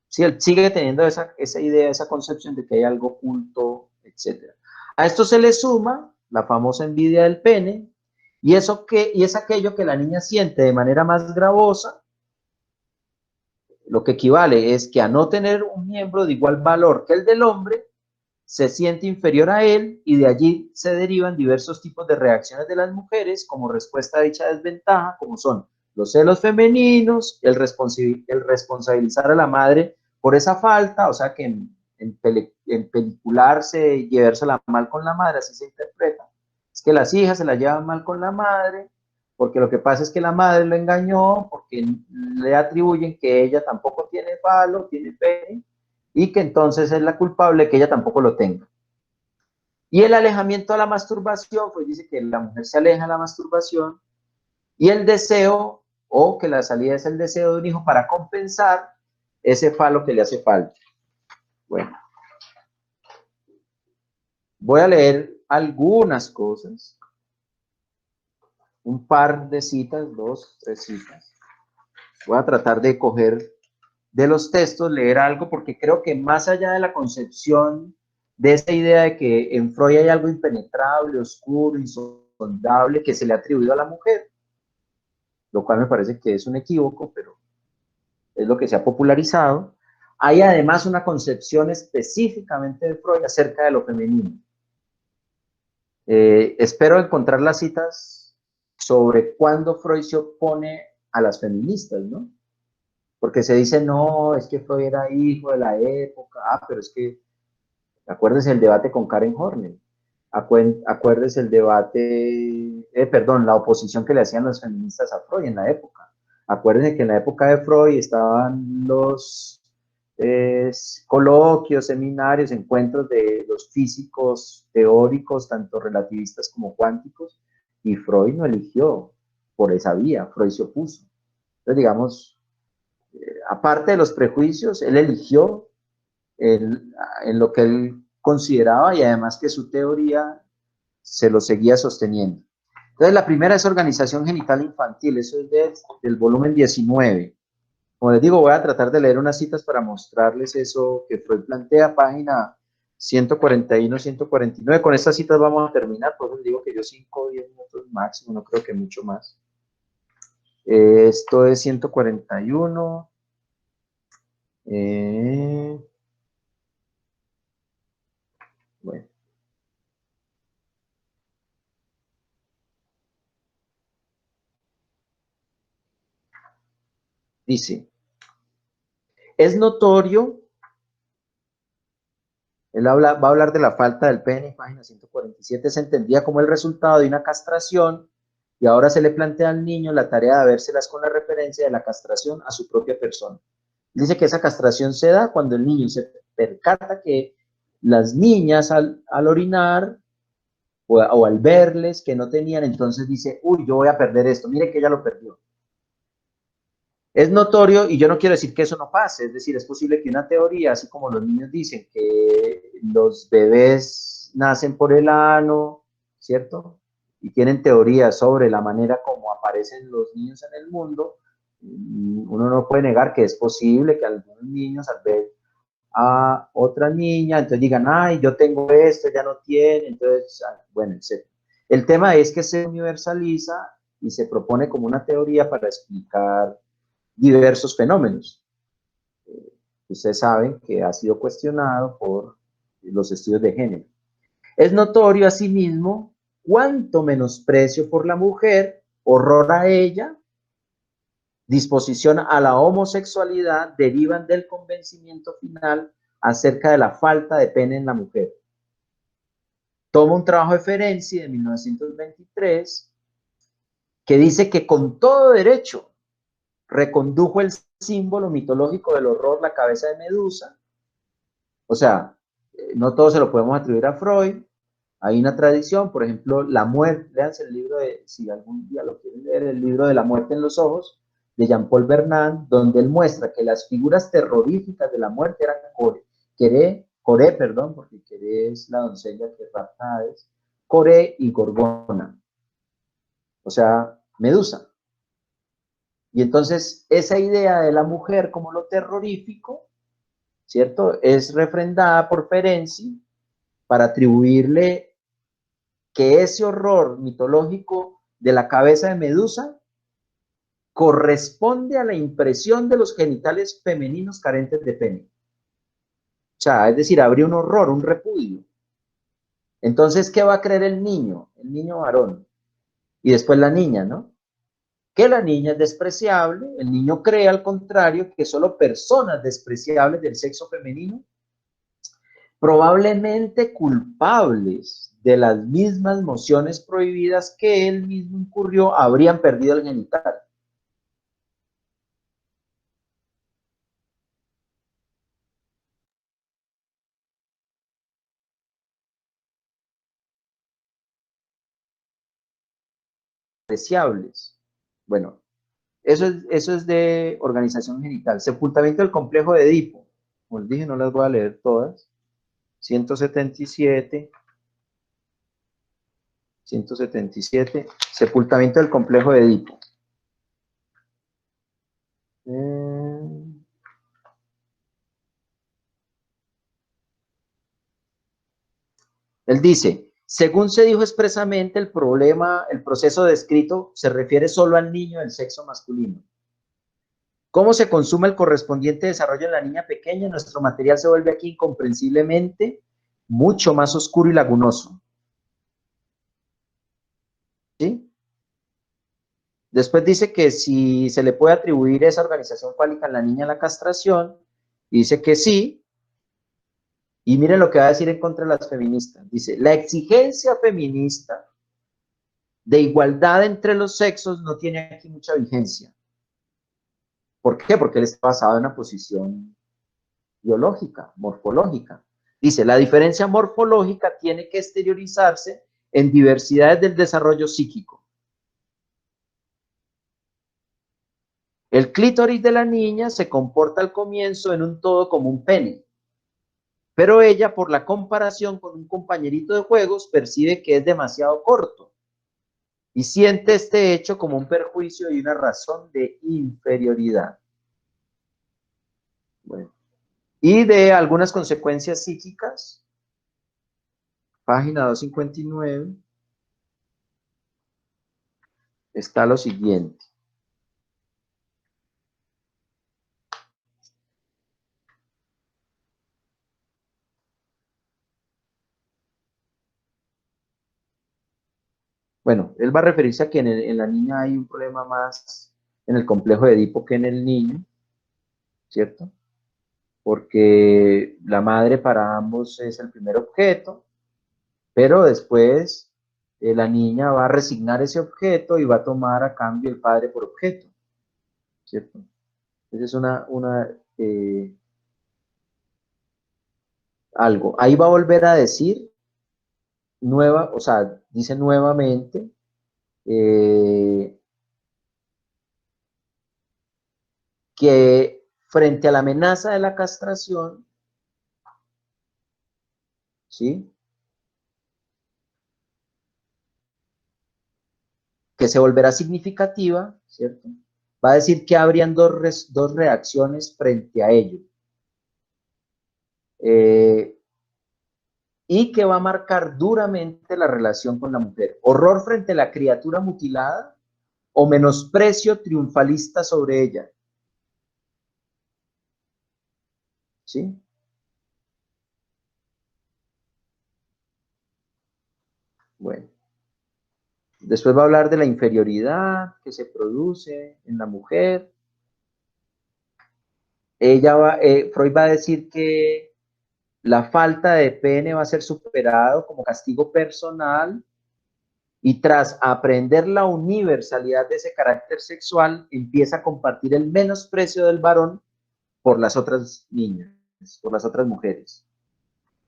Sí, él sigue teniendo esa idea, esa concepción de que hay algo oculto, etc. A esto se le suma la famosa envidia del pene, y es aquello que la niña siente de manera más gravosa, lo que equivale es que a no tener un miembro de igual valor que el del hombre, se siente inferior a él y de allí se derivan diversos tipos de reacciones de las mujeres como respuesta a dicha desventaja, como son los celos femeninos, el responsabilizar a la madre por esa falta, o sea que en pelicularse y llevársela mal con la madre, así se interpreta. Es que las hijas se la llevan mal con la madre, porque lo que pasa es que la madre lo engañó, porque le atribuyen que ella tampoco tiene falo, tiene pene, y que entonces es la culpable que ella tampoco lo tenga. Y el alejamiento a la masturbación, pues dice que la mujer se aleja a la masturbación y el deseo, o que la salida es el deseo de un hijo para compensar ese falo que le hace falta. Bueno, voy a leer algunas cosas, un par de citas, 2, 3 citas. Voy a tratar de coger de los textos, leer algo, porque creo que más allá de la concepción de esa idea de que en Freud hay algo impenetrable, oscuro, insondable, que se le ha atribuido a la mujer, lo cual me parece que es un equívoco, pero es lo que se ha popularizado. Hay además una concepción específicamente de Freud acerca de lo femenino. Espero encontrar las citas sobre cuándo Freud se opone a las feministas, ¿no? Porque se dice, no, es que Freud era hijo de la época, pero es que, acuérdese el debate con Karen Horney, acuérdese el debate, perdón, la oposición que le hacían los feministas a Freud en la época. Acuérdense que en la época de Freud estaban los coloquios, seminarios, encuentros de los físicos teóricos, tanto relativistas como cuánticos, y Freud no eligió por esa vía, Freud se opuso. Entonces, digamos, aparte de los prejuicios, él eligió en lo que él consideraba y además que su teoría se lo seguía sosteniendo. Entonces, la primera es organización genital infantil, eso es del volumen 19. Como les digo, voy a tratar de leer unas citas para mostrarles eso que Freud plantea, página 141, 149. Con estas citas vamos a terminar, por eso les digo que yo 5 o 10 minutos máximo, no creo que mucho más. Esto es 141. Bueno. Dice, es notorio, va a hablar de la falta del pene, página 147, se entendía como el resultado de una castración y ahora se le plantea al niño la tarea de vérselas con la referencia de la castración a su propia persona. Dice que esa castración se da cuando el niño se percata que las niñas al orinar o al verles que no tenían, entonces dice, uy, yo voy a perder esto, mire que ella lo perdió. Es notorio, y yo no quiero decir que eso no pase, es decir, es posible que una teoría, así como los niños dicen que los bebés nacen por el ano, ¿cierto? Y tienen teorías sobre la manera como aparecen los niños en el mundo, uno no puede negar que es posible que algunos niños al ver a otra niña, entonces digan, ay, yo tengo esto, ya no tiene, entonces, bueno, etc. El tema es que se universaliza y se propone como una teoría para explicar diversos fenómenos. Ustedes saben que ha sido cuestionado por los estudios de género. Es notorio asimismo cuánto menosprecio por la mujer, horror a ella, disposición a la homosexualidad derivan del convencimiento final acerca de la falta de pene en la mujer. Toma un trabajo de Ferenczi de 1923 que dice que con todo derecho recondujo el símbolo mitológico del horror, la cabeza de Medusa. O sea, no todo se lo podemos atribuir a Freud. Hay una tradición, por ejemplo, La muerte, léanse el libro de, si algún día lo quieren leer, el libro de La muerte en los ojos, de Jean-Paul Bernard, donde él muestra que las figuras terroríficas de la muerte eran Coré, perdón, porque Coré es la doncella que rapta a Hades, Coré y Gorgona, o sea, Medusa. Y entonces esa idea de la mujer como lo terrorífico, ¿cierto? Es refrendada por Ferenczi para atribuirle que ese horror mitológico de la cabeza de Medusa corresponde a la impresión de los genitales femeninos carentes de pene. O sea, es decir, habría un horror, un repudio. Entonces, ¿qué va a creer el niño? El niño varón. Y después la niña, ¿no? Que la niña es despreciable, el niño cree al contrario que solo personas despreciables del sexo femenino, probablemente culpables de las mismas mociones prohibidas que él mismo incurrió, habrían perdido el genital. Despreciables. Bueno, eso es de organización genital. Sepultamiento del complejo de Edipo. Como les dije, no las voy a leer todas. 177. 177. Sepultamiento del complejo de Edipo. Él dice, según se dijo expresamente, el problema, el proceso descrito se refiere solo al niño del sexo masculino. ¿Cómo se consume el correspondiente desarrollo en la niña pequeña? Nuestro material se vuelve aquí incomprensiblemente mucho más oscuro y lagunoso. ¿Sí? Después dice que si se le puede atribuir esa organización fálica en la niña a la castración, dice que sí. Y miren lo que va a decir en contra de las feministas. Dice, la exigencia feminista de igualdad entre los sexos no tiene aquí mucha vigencia. ¿Por qué? Porque él está basado en una posición biológica, morfológica. Dice, la diferencia morfológica tiene que exteriorizarse en diversidades del desarrollo psíquico. El clítoris de la niña se comporta al comienzo en un todo como un pene, pero ella, por la comparación con un compañerito de juegos, percibe que es demasiado corto y siente este hecho como un perjuicio y una razón de inferioridad. Bueno. Y de algunas consecuencias psíquicas, página 259, está lo siguiente. Bueno, él va a referirse a que en la niña hay un problema más en el complejo de Edipo que en el niño, ¿cierto? Porque la madre para ambos es el primer objeto, pero después la niña va a resignar ese objeto y va a tomar a cambio el padre por objeto, ¿cierto? Esa es algo. Ahí va a volver a decir o sea, dice nuevamente, que frente a la amenaza de la castración, ¿sí? Que se volverá significativa, ¿cierto? Va a decir que habrían dos reacciones frente a ello. Y que va a marcar duramente la relación con la mujer. Horror frente a la criatura mutilada o menosprecio triunfalista sobre ella. ¿Sí? Bueno. Después va a hablar de la inferioridad que se produce en la mujer. Freud va a decir que la falta de pene va a ser superado como castigo personal y tras aprender la universalidad de ese carácter sexual, empieza a compartir el menosprecio del varón por las otras niñas, por las otras mujeres.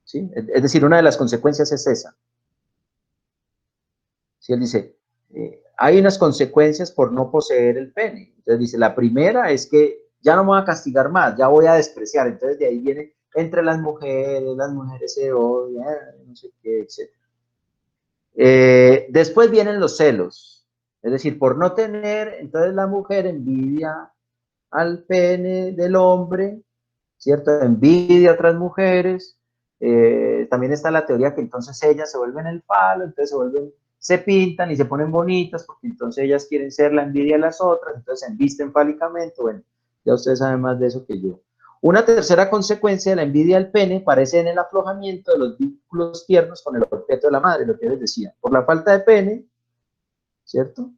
¿Sí? Es decir, una de las consecuencias es esa. Si él dice, hay unas consecuencias por no poseer el pene. Entonces dice, la primera es que ya no me voy a castigar más, ya voy a despreciar. Entonces de ahí viene entre las mujeres se odian, no sé qué, etc. Después vienen los celos. Es decir, por no tener, entonces la mujer envidia al pene del hombre, ¿cierto? Envidia a otras mujeres. También está la teoría que entonces ellas se vuelven el palo, entonces se pintan y se ponen bonitas porque entonces ellas quieren ser la envidia de las otras, entonces se embisten fálicamente. Bueno, ya ustedes saben más de eso que yo. Una tercera consecuencia de la envidia al pene parece en el aflojamiento de los vínculos tiernos con el objeto de la madre, lo que les decía. Por la falta de pene, ¿cierto?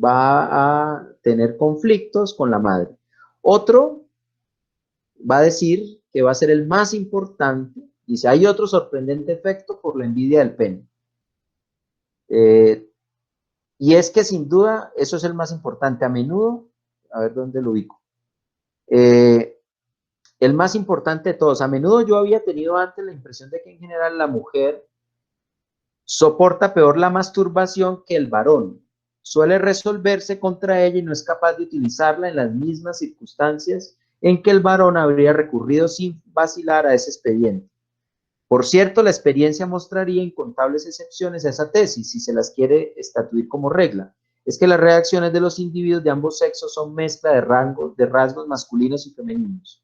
Va a tener conflictos con la madre. Otro va a decir que va a ser el más importante. Dice, hay otro sorprendente efecto por la envidia del pene. Y es que sin duda eso es el más importante. A menudo, a ver dónde lo ubico. El más importante de todos. A menudo yo había tenido antes la impresión de que en general la mujer soporta peor la masturbación que el varón. Suele resolverse contra ella y no es capaz de utilizarla en las mismas circunstancias en que el varón habría recurrido sin vacilar a ese expediente. Por cierto, la experiencia mostraría incontables excepciones a esa tesis, si se las quiere estatuir como regla. Es que las reacciones de los individuos de ambos sexos son mezcla de rasgos masculinos y femeninos.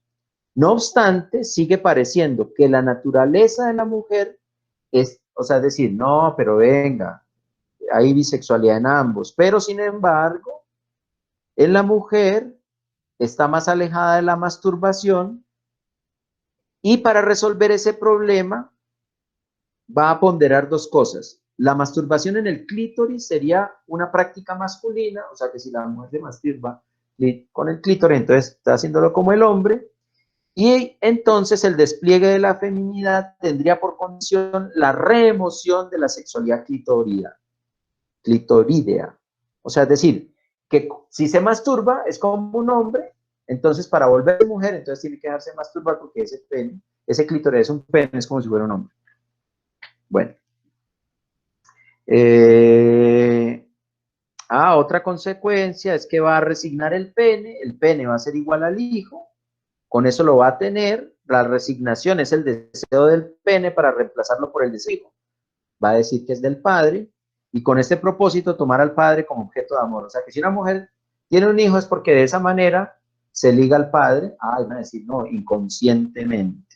No obstante, sigue pareciendo que la naturaleza de la mujer es, o sea, es decir, no, pero venga, hay bisexualidad en ambos, pero sin embargo, en la mujer está más alejada de la masturbación y para resolver ese problema va a ponderar dos cosas. La masturbación en el clítoris sería una práctica masculina, o sea que si la mujer se masturba con el clítoris, entonces está haciéndolo como el hombre, y entonces el despliegue de la feminidad tendría por condición la remoción de la sexualidad clitoridea. O sea, es decir, que si se masturba es como un hombre, entonces para volverse mujer, entonces tiene que dejarse masturbar porque ese pene, ese clítoris es un pene, es como si fuera un hombre. Bueno. Otra consecuencia es que va a resignar el pene va a ser igual al hijo, con eso lo va a tener, la resignación es el deseo del pene para reemplazarlo por el deseo del hijo, va a decir que es del padre, y con este propósito tomar al padre como objeto de amor. O sea que si una mujer tiene un hijo es porque de esa manera se liga al padre, van a decir, no, inconscientemente.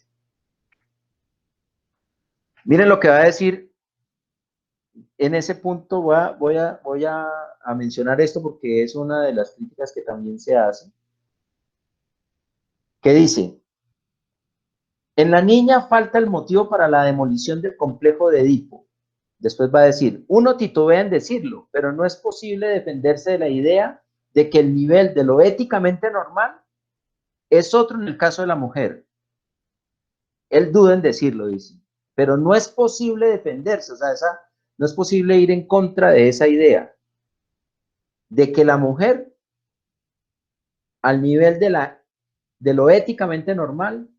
Miren lo que va a decir. En ese punto voy a mencionar esto porque es una de las críticas que también se hace, que dice, en la niña falta el motivo para la demolición del complejo de Edipo. Después va a decir, uno titubea en decirlo, pero no es posible defenderse de la idea de que el nivel de lo éticamente normal es otro en el caso de la mujer. Él duda en decirlo, dice, pero no es posible defenderse, o sea, no es posible ir en contra de esa idea de que la mujer al nivel de lo éticamente normal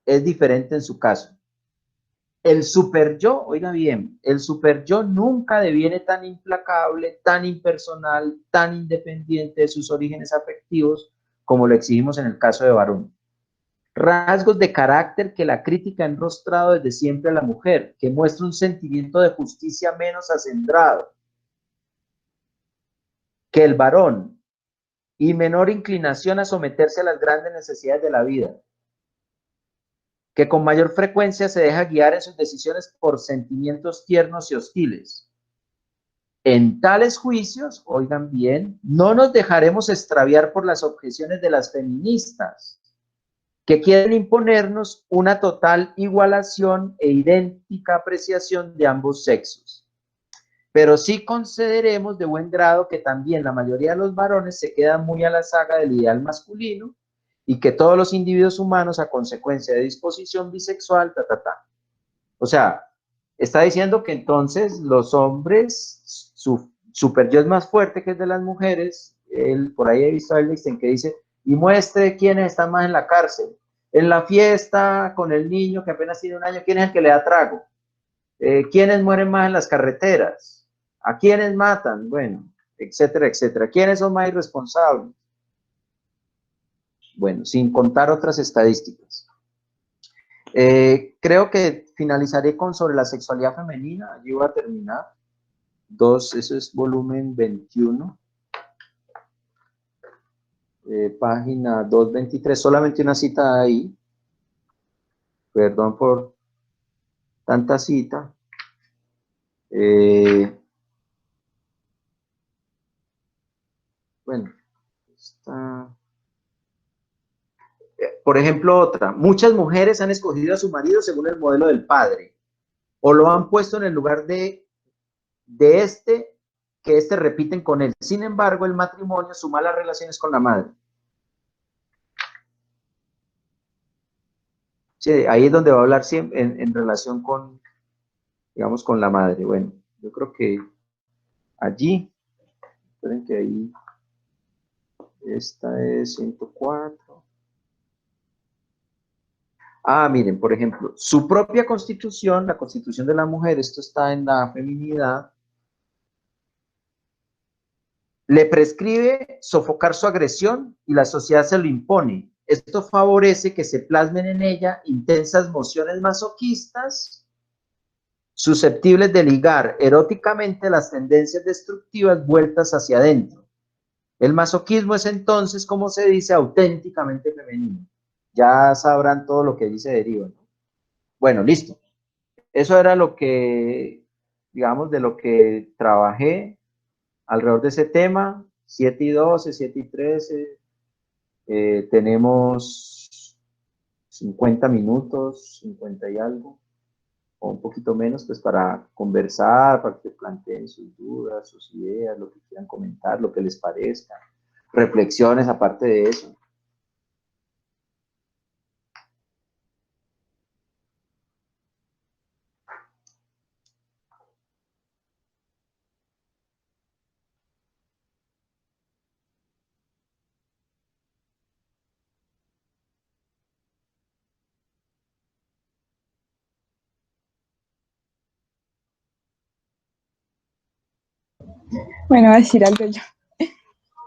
es diferente en su caso. El super yo, oiga bien, el super yo nunca deviene tan implacable, tan impersonal, tan independiente de sus orígenes afectivos como lo exhibimos en el caso de varón. Rasgos de carácter que la crítica ha enrostrado desde siempre a la mujer, que muestra un sentimiento de justicia menos acendrado que el varón y menor inclinación a someterse a las grandes necesidades de la vida, que con mayor frecuencia se deja guiar en sus decisiones por sentimientos tiernos y hostiles. En tales juicios, oigan bien, no nos dejaremos extraviar por las objeciones de las feministas, que quieren imponernos una total igualación e idéntica apreciación de ambos sexos. Pero sí concederemos de buen grado que también la mayoría de los varones se quedan muy a la saga del ideal masculino y que todos los individuos humanos a consecuencia de disposición bisexual, O sea, está diciendo que entonces los hombres, su super yo es más fuerte que el de las mujeres. Por ahí he visto a Einstein que dice, y muestre quiénes están más en la cárcel. En la fiesta con el niño que apenas tiene un año, ¿quién es el que le da trago? ¿Quiénes mueren más en las carreteras? ¿A quiénes matan? Bueno, etcétera, etcétera. ¿Quiénes son más irresponsables? Bueno, sin contar otras estadísticas. Creo que finalizaré con sobre la sexualidad femenina. Allí voy a terminar. Eso es volumen 21. Página 223. Solamente una cita ahí. Perdón por tanta cita. Bueno, está... Por ejemplo, otra. Muchas mujeres han escogido a su marido según el modelo del padre. O lo han puesto en el lugar de que repiten con él. Sin embargo, el matrimonio suma las relaciones con la madre. Sí, ahí es donde va a hablar siempre en relación con, digamos, con la madre. Bueno, yo creo que allí, esperen que ahí, esta es 104. Miren, por ejemplo, su propia constitución, la constitución de la mujer, esto está en la feminidad, le prescribe sofocar su agresión y la sociedad se lo impone. Esto favorece que se plasmen en ella intensas emociones masoquistas, susceptibles de ligar eróticamente las tendencias destructivas vueltas hacia adentro. El masoquismo es entonces, como se dice, auténticamente femenino. Ya sabrán todo lo que dice deriva, ¿no? Bueno, listo. Eso era lo que, digamos, de lo que trabajé alrededor de ese tema. 7 y 12, 7 y 13. Tenemos 50 minutos, 50 y algo, o un poquito menos, pues para conversar, para que planteen sus dudas, sus ideas, lo que quieran comentar, lo que les parezca, reflexiones aparte de eso. Bueno, a decir algo yo.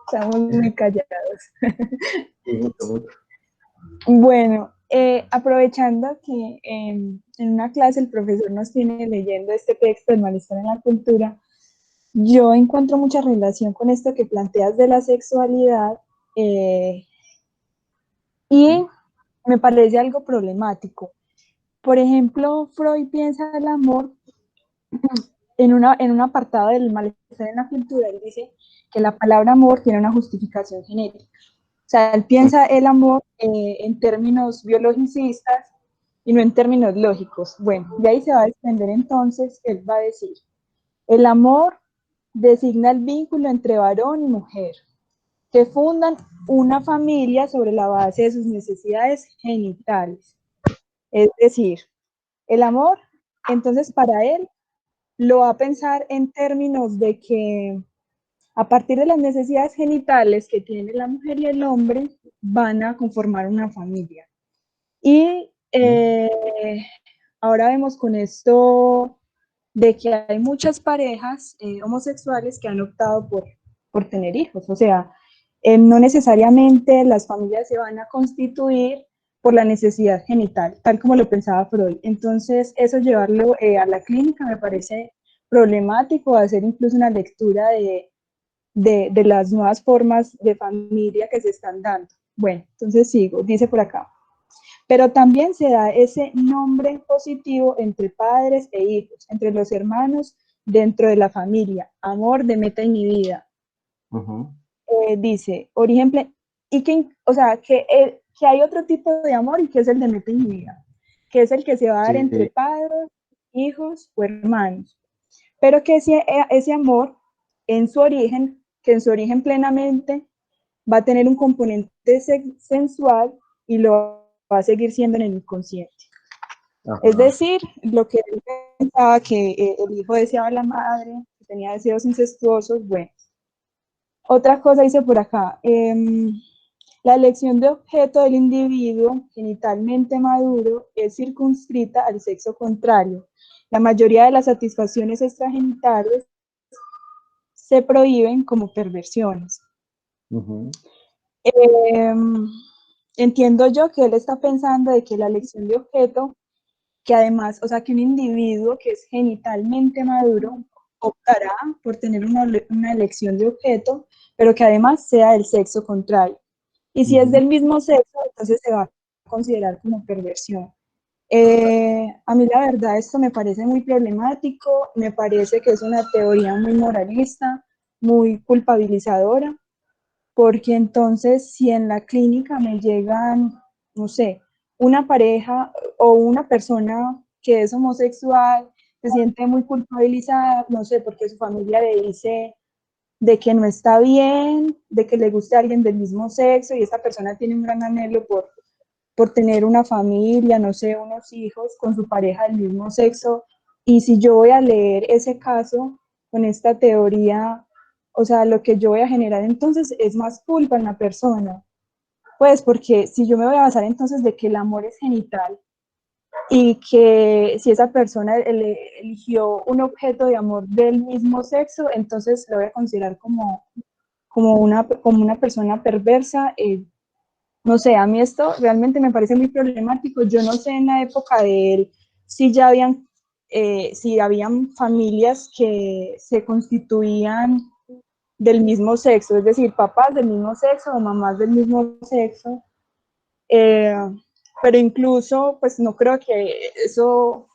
Estamos muy callados. Sí, mucho, mucho. Bueno, aprovechando que en una clase el profesor nos tiene leyendo este texto, El malestar en la cultura, yo encuentro mucha relación con esto que planteas de la sexualidad y me parece algo problemático. Por ejemplo, Freud piensa el amor en un apartado del malestar en la cultura. Él dice que la palabra amor tiene una justificación genética. O sea, él piensa el amor en términos biologicistas y no en términos lógicos. Bueno, de ahí se va a desprender entonces, él va a decir, el amor designa el vínculo entre varón y mujer, que fundan una familia sobre la base de sus necesidades genitales. Es decir, el amor, entonces para él, lo va a pensar en términos de que a partir de las necesidades genitales que tiene la mujer y el hombre, van a conformar una familia. Y ahora vemos con esto de que hay muchas parejas homosexuales que han optado por tener hijos. O sea, no necesariamente las familias se van a constituir por la necesidad genital, tal como lo pensaba Freud. Entonces, eso llevarlo a la clínica me parece problemático, hacer incluso una lectura de las nuevas formas de familia que se están dando. Bueno, entonces sigo, dice por acá. Pero también se da ese nombre positivo entre padres e hijos, entre los hermanos, dentro de la familia, amor de meta inhibida. Dice, por ejemplo, y que, o sea, que hay otro tipo de amor y que es el de meta inhibida, que es el que se va a dar entre padres, hijos o hermanos. Pero que ese amor, en su origen, que en su origen plenamente va a tener un componente sensual y lo va a seguir siendo en el inconsciente. Ajá. Es decir, lo que él pensaba que el hijo deseaba a la madre, que tenía deseos incestuosos, bueno. Otra cosa dice por acá, la elección de objeto del individuo genitalmente maduro es circunscrita al sexo contrario. la mayoría de las satisfacciones extragenitales se prohíben como perversiones. Entiendo yo que él está pensando de que la elección de objeto, que además, o sea, que un individuo que es genitalmente maduro optará por tener una elección de objeto, pero que además sea del sexo contrario. Y si es del mismo sexo, entonces se va a considerar como perversión. A mí la verdad esto me parece muy problemático, me parece que es una teoría muy moralista, muy culpabilizadora, porque entonces si en la clínica me llegan, no sé, una pareja o una persona que es homosexual, se siente muy culpabilizada, no sé, porque su familia le dice de que no está bien, de que le guste a alguien del mismo sexo y esa persona tiene un gran anhelo por tener una familia, no sé, unos hijos con su pareja del mismo sexo. Y si yo voy a leer ese caso con esta teoría, o sea, lo que yo voy a generar entonces es más culpa en la persona. Pues porque si yo me voy a basar entonces de que el amor es genital y que si esa persona eligió un objeto de amor del mismo sexo, entonces lo voy a considerar como una persona perversa. No sé, a mí esto realmente me parece muy problemático. Yo no sé en la época de él si ya si habían familias que se constituían del mismo sexo, es decir, papás del mismo sexo o mamás del mismo sexo. Eh, pero incluso, pues no creo que eso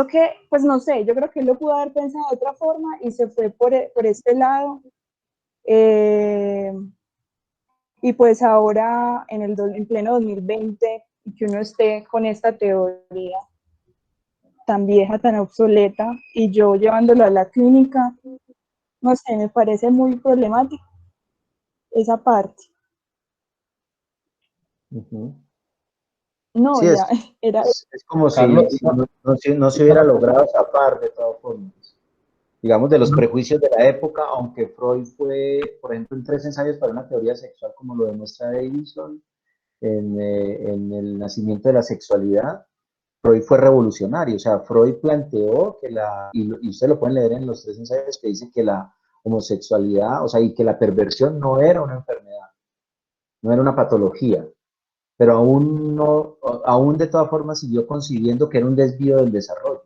que, pues no sé, yo creo que él lo pudo haber pensado de otra forma y se fue por este lado. Eh, y pues ahora en pleno 2020, que uno esté con esta teoría tan vieja, tan obsoleta, y yo llevándolo a la clínica, no sé, me parece muy problemático esa parte. No, Sí, ya, era... es como Carlos, si no se hubiera logrado zafar de todas formas, digamos, de los prejuicios de la época, aunque Freud fue, por ejemplo, en 3 ensayos para una teoría sexual, como lo demuestra Davidson, en el nacimiento de la sexualidad, Freud fue revolucionario. O sea, Freud planteó que y usted lo pueden leer en los 3 ensayos, que dice que la homosexualidad, o sea, y que la perversión no era una enfermedad, no era una patología, pero aún de todas formas siguió concibiendo que era un desvío del desarrollo.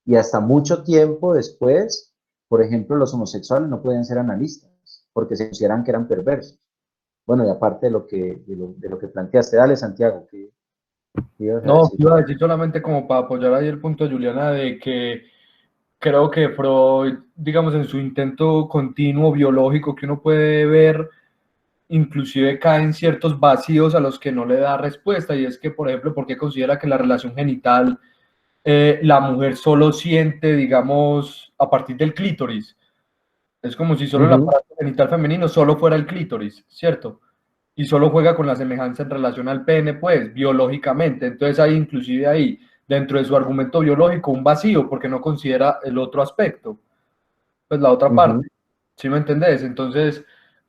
Y hasta mucho tiempo después, por ejemplo, los homosexuales no podían ser analistas, porque se consideran que eran perversos. Bueno, y aparte de lo que planteaste, dale, Santiago, ¿qué ibas a no, decir? iba a decir solamente como para apoyar ahí el punto de Juliana de que creo que Freud, digamos, en su intento continuo biológico que uno puede ver, inclusive caen ciertos vacíos a los que no le da respuesta, y es que, por ejemplo, ¿por qué considera que la relación genital la mujer solo siente, digamos, a partir del clítoris? Es como si solo el aparato genital femenino solo fuera el clítoris, ¿cierto? Y solo juega con la semejanza en relación al pene, pues, biológicamente. Entonces hay inclusive ahí, dentro de su argumento biológico, un vacío, porque no considera el otro aspecto, pues la otra parte. ¿Sí me entendés? Entonces,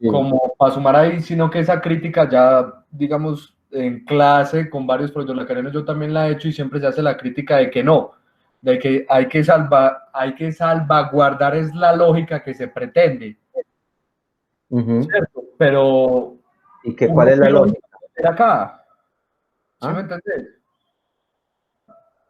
como para sumar ahí, sino que esa crítica ya, digamos, en clase con varios profesores lacanianos, yo también la he hecho y siempre se hace la crítica de que no, de que hay que salvaguardar es la lógica que se pretende, ¿cierto? Pero ¿Y que cuál es la lógica? acá, ¿sí me ¿Ah? entendés?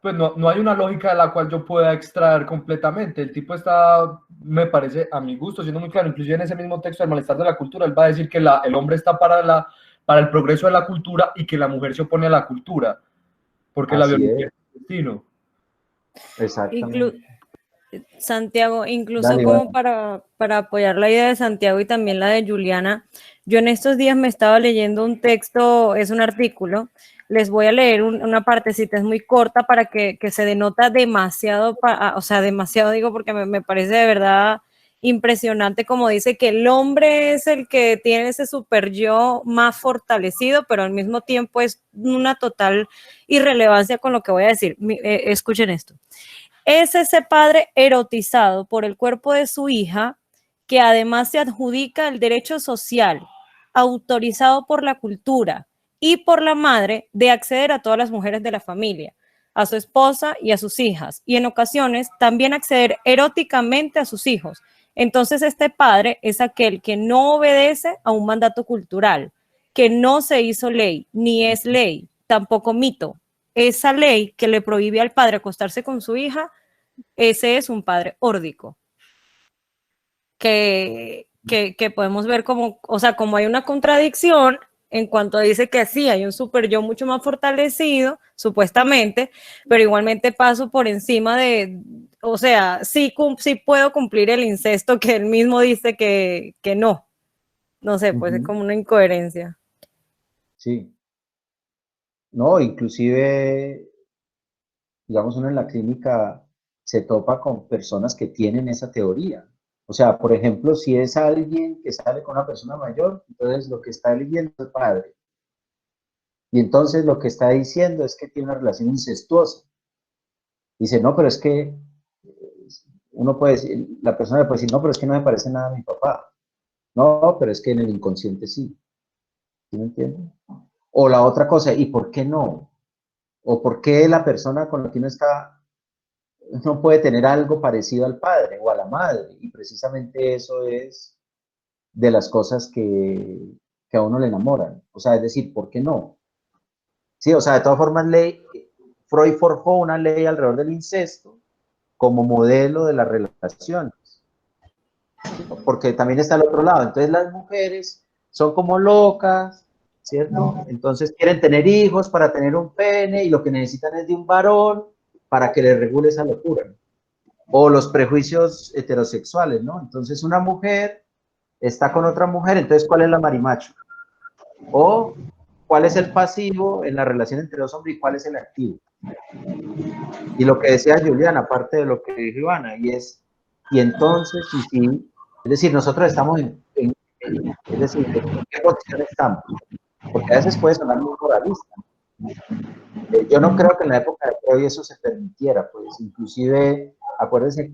Pues no hay una lógica de la cual yo pueda extraer completamente. El tipo está, me parece, a mi gusto, siendo muy claro, inclusive en ese mismo texto del malestar de la cultura, él va a decir que el hombre está para el progreso de la cultura y que la mujer se opone a la cultura, porque la Así biología es, es el destino. exactamente. Santiago, incluso Dale, como Iván. para apoyar la idea de Santiago y también la de Juliana, yo en estos días me estaba leyendo un texto, es un artículo, les voy a leer una partecita, es muy corta para que se denota demasiado, o sea, demasiado digo porque me parece de verdad impresionante como dice que el hombre es el que tiene ese super yo más fortalecido, pero al mismo tiempo es una total irrelevancia con lo que voy a decir. Escuchen esto. Es ese padre erotizado por el cuerpo de su hija que además se adjudica el derecho social autorizado por la cultura y por la madre de acceder a todas las mujeres de la familia, a su esposa y a sus hijas, y en ocasiones también acceder eróticamente a sus hijos. Entonces este padre es aquel que no obedece a un mandato cultural, que no se hizo ley, ni es ley, tampoco mito. Esa ley que le prohíbe al padre acostarse con su hija, ese es un padre órdico. Que podemos ver como, o sea, como hay una contradicción en cuanto dice que sí, hay un super yo mucho más fortalecido, supuestamente, pero igualmente paso por encima de, o sea, sí puedo cumplir el incesto que él mismo dice que no. No sé, pues es como una incoherencia. Sí. No, inclusive, digamos, uno en la clínica se topa con personas que tienen esa teoría. O sea, por ejemplo, si es alguien que sale con una persona mayor, entonces lo que está eligiendo es el padre. Y entonces lo que está diciendo es que tiene una relación incestuosa. Dice, no, pero es que uno puede decir, la persona puede decir, no, pero es que no me parece nada a mi papá. No, pero es que en el inconsciente sí. ¿Sí me entienden? O la otra cosa, ¿y por qué no? ¿O por qué la persona con la que uno está no puede tener algo parecido al padre o a la madre? Y precisamente eso es de las cosas que a uno le enamoran. O sea, es decir, ¿por qué no? Sí, o sea, de todas formas, Freud forjó una ley alrededor del incesto como modelo de las relaciones. Porque también está el otro lado. Entonces las mujeres son como locas, ¿cierto? Entonces quieren tener hijos para tener un pene y lo que necesitan es de un varón para que les regule esa locura. O los prejuicios heterosexuales, ¿no? Entonces una mujer está con otra mujer, entonces ¿cuál es la marimacho? O ¿cuál es el pasivo en la relación entre dos hombres y cuál es el activo? Y lo que decía Juliana, aparte de lo que dijo Ivana, y entonces, sí, es decir, nosotros estamos es decir, ¿en qué posición estamos? Porque a veces puede sonar muy moralista. Yo no creo que en la época de Freud eso se permitiera, pues inclusive, acuérdense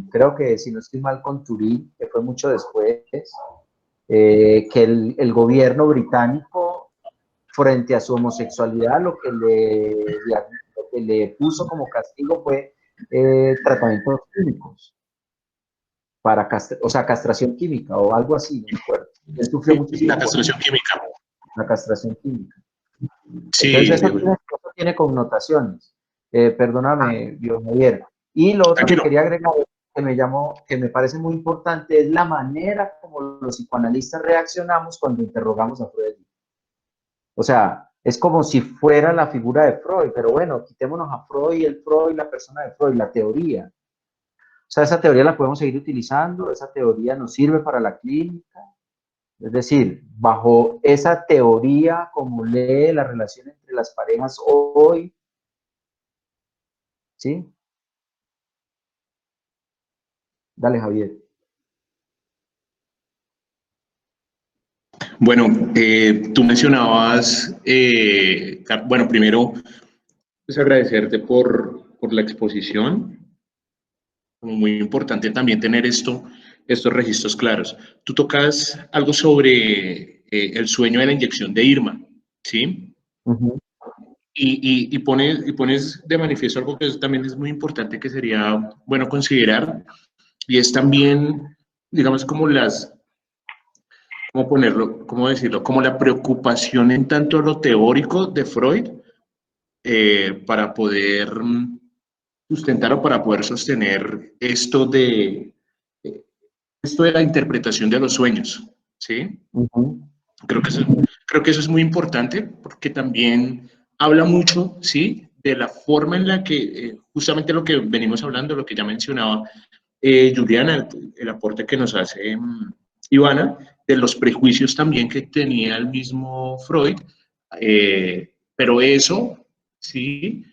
creo que si no estoy mal con Turín, que fue mucho después, que el gobierno británico, frente a su homosexualidad, lo que le puso como castigo fue tratamientos químicos, o sea, castración química o algo así, no me acuerdo. Él sufrió muchísimo. La castración química. La castración química. Sí. Entonces eso tiene connotaciones. Perdóname, Javier. Y lo otro que quería agregar, que me parece muy importante, es la manera como los psicoanalistas reaccionamos cuando interrogamos a Freud. O sea, es como si fuera la figura de Freud, pero bueno, quitémonos a Freud, la persona de Freud, la teoría. O sea, esa teoría la podemos seguir utilizando, esa teoría nos sirve para la clínica. Es decir, bajo esa teoría, como lee la relación entre las parejas hoy, ¿sí? Dale, Javier. Bueno, tú mencionabas, bueno, primero, pues agradecerte por la exposición. Como muy importante también tener estos registros claros. Tú tocas algo sobre el sueño de la inyección de Irma, ¿sí? Uh-huh. Y pones de manifiesto algo que también es muy importante que sería bueno considerar, y es también, digamos, como ¿cómo ponerlo? ¿Cómo decirlo? Como la preocupación en tanto lo teórico de Freud para poder sustentar o para poder sostener esto de la interpretación de los sueños, ¿sí? Uh-huh. Creo que eso es muy importante porque también habla mucho, ¿sí? De la forma en la que, justamente lo que venimos hablando, lo que ya mencionaba Juliana, el aporte que nos hace Ivana, de los prejuicios también que tenía el mismo Freud, pero eso, ¿sí?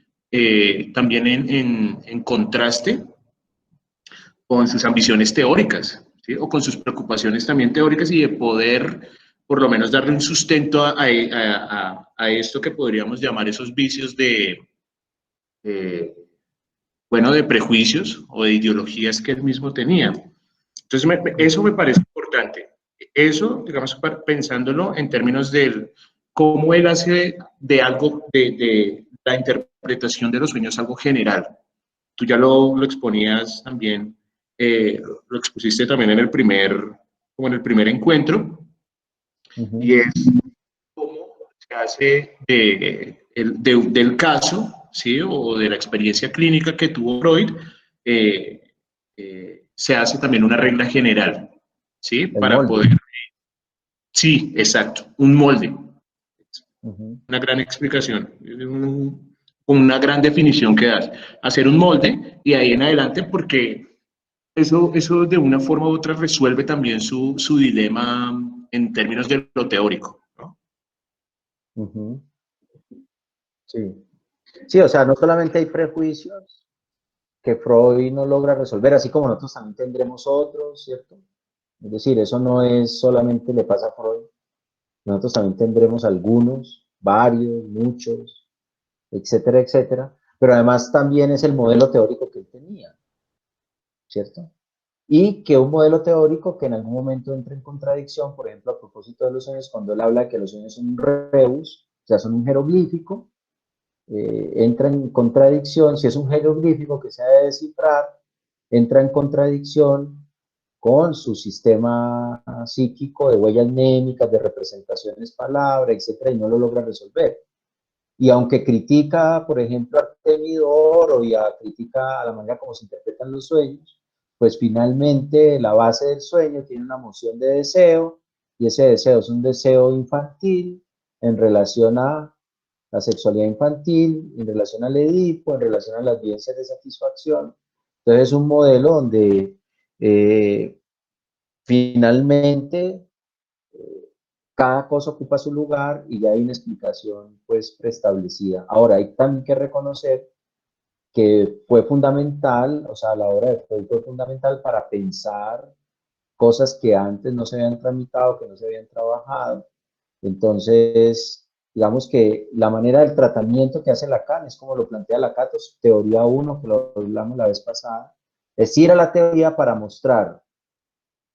También en contraste con sus ambiciones teóricas, ¿sí? O con sus preocupaciones también teóricas y de poder por lo menos darle un sustento a esto que podríamos llamar esos vicios bueno, de prejuicios o de ideologías que él mismo tenía. Entonces, eso me parece importante. Eso, digamos, pensándolo en términos de cómo él hace de algo, de la interpretación interpretación de los sueños algo general. Tú ya lo exponías también, lo expusiste también como en el primer encuentro, y es cómo se hace del caso, ¿sí? O de la experiencia clínica que tuvo Freud, se hace también una regla general, ¿sí? El Para molde. poder... Sí, exacto, un molde. Una gran explicación, una gran definición que das. Hacer un molde y ahí en adelante, porque eso de una forma u otra resuelve también su dilema en términos de lo teórico, ¿no? Sí. Sí, o sea, no solamente hay prejuicios que Freud no logra resolver, así como nosotros también tendremos otros, ¿cierto? Es decir, eso no es solamente le pasa a Freud, nosotros también tendremos algunos, varios, muchos, etcétera, etcétera, pero además también es el modelo teórico que él tenía, ¿cierto? Y que un modelo teórico que en algún momento entra en contradicción, por ejemplo, a propósito de los sueños, cuando él habla de que los sueños son un rebus, o sea, son un jeroglífico, entra en contradicción, si es un jeroglífico que se ha de descifrar, entra en contradicción con su sistema psíquico de huellas mnémicas, de representaciones, palabra, etcétera, y no lo logra resolver. Y aunque critica, por ejemplo, a Artemidor o critica a la manera como se interpretan los sueños, pues finalmente la base del sueño tiene una noción de deseo, y ese deseo es un deseo infantil en relación a la sexualidad infantil, en relación al Edipo, en relación a las vivencias de satisfacción. Entonces es un modelo donde finalmente cada cosa ocupa su lugar y ya hay una explicación pues preestablecida. Ahora hay también que reconocer que fue fundamental, o sea, la obra de Freud fue fundamental para pensar cosas que antes no se habían tramitado, que no se habían trabajado. Entonces, digamos que la manera del tratamiento que hace Lacan es como lo plantea Lacan, teoría 1, que lo hablamos la vez pasada, es ir a la teoría para mostrar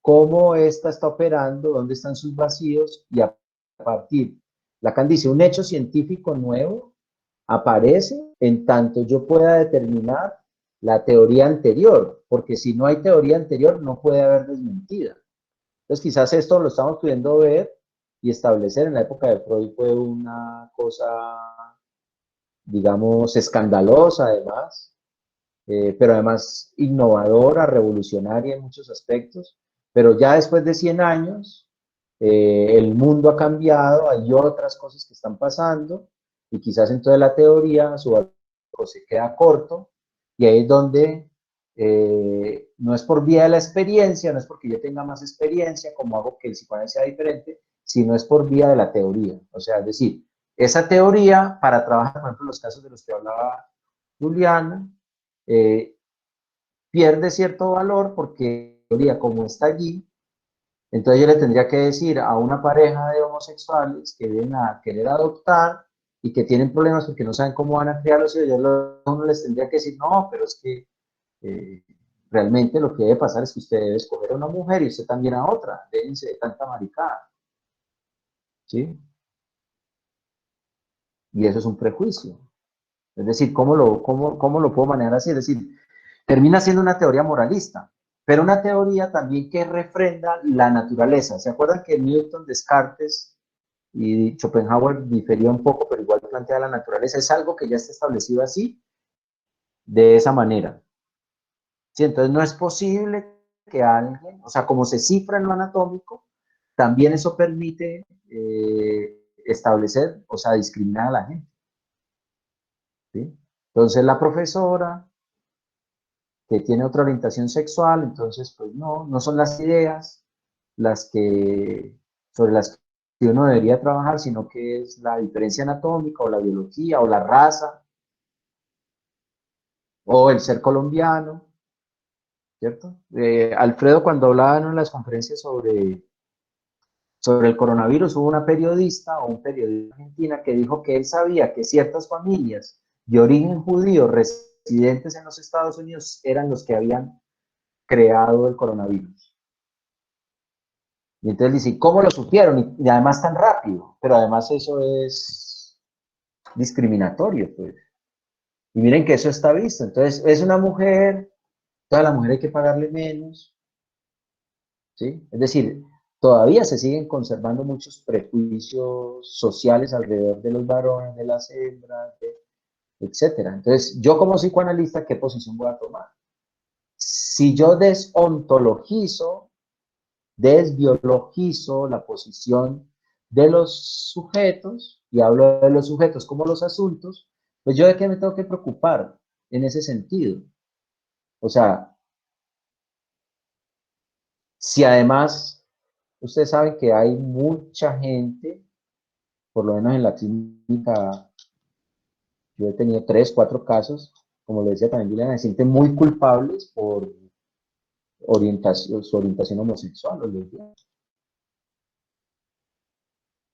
cómo ésta está operando, dónde están sus vacíos, y a partir, Lacan dice, un hecho científico nuevo aparece en tanto yo pueda determinar la teoría anterior, porque si no hay teoría anterior no puede haber desmentida. Entonces quizás esto lo estamos pudiendo ver y establecer. En la época de Freud fue una cosa, digamos, escandalosa además, pero además innovadora, revolucionaria en muchos aspectos. Pero ya después de 100 años, el mundo ha cambiado, hay otras cosas que están pasando, y quizás entonces la teoría su valor se queda corto, y ahí es donde no es por vía de la experiencia, no es porque yo tenga más experiencia, como hago que el psicoanálisis sea diferente, sino es por vía de la teoría. O sea, es decir, esa teoría para trabajar, por ejemplo, los casos de los que hablaba Juliana, pierde cierto valor porque la teoría como está allí, entonces yo le tendría que decir a una pareja de homosexuales que vienen a querer adoptar y que tienen problemas porque no saben cómo van a criar los hijos, uno les tendría que decir, no, pero es que realmente lo que debe pasar es que usted debe escoger a una mujer y usted también a otra, déjense de tanta maricada, ¿sí? Y eso es un prejuicio. Es decir, ¿cómo lo puedo manejar así? Es decir, termina siendo una teoría moralista, pero una teoría también que refrenda la naturaleza. ¿Se acuerdan que Newton, Descartes y Schopenhauer difería un poco, pero igual plantea la naturaleza? Es algo que ya está establecido así, de esa manera. ¿Sí? Entonces no es posible que alguien, o sea, como se cifra en lo anatómico, también eso permite establecer, o sea, discriminar a la gente. ¿Sí? Entonces la profesora que tiene otra orientación sexual, entonces pues no son las ideas sobre las que uno debería trabajar, sino que es la diferencia anatómica o la biología o la raza o el ser colombiano, ¿cierto? Alfredo, cuando hablaba en las conferencias sobre el coronavirus, hubo una periodista o un periodista argentina que dijo que él sabía que ciertas familias de origen judío residentes en los Estados Unidos eran los que habían creado el coronavirus. Y entonces dice, ¿cómo lo supieron? Y además tan rápido, pero además eso es discriminatorio, pues. Y miren que eso está visto. Entonces, es una mujer, toda la mujer hay que pagarle menos, ¿sí? Es decir, todavía se siguen conservando muchos prejuicios sociales alrededor de los varones, de las hembras, etcétera. Entonces, yo como psicoanalista, ¿qué posición voy a tomar? Si yo desontologizo, desbiologizo la posición de los sujetos, y hablo de los sujetos como los asuntos, pues yo de qué me tengo que preocupar en ese sentido. O sea, si además, ustedes saben que hay mucha gente, por lo menos en la clínica, yo he tenido 3, 4 casos, como le decía también Juliana, se sienten muy culpables por su orientación homosexual o lesbiana.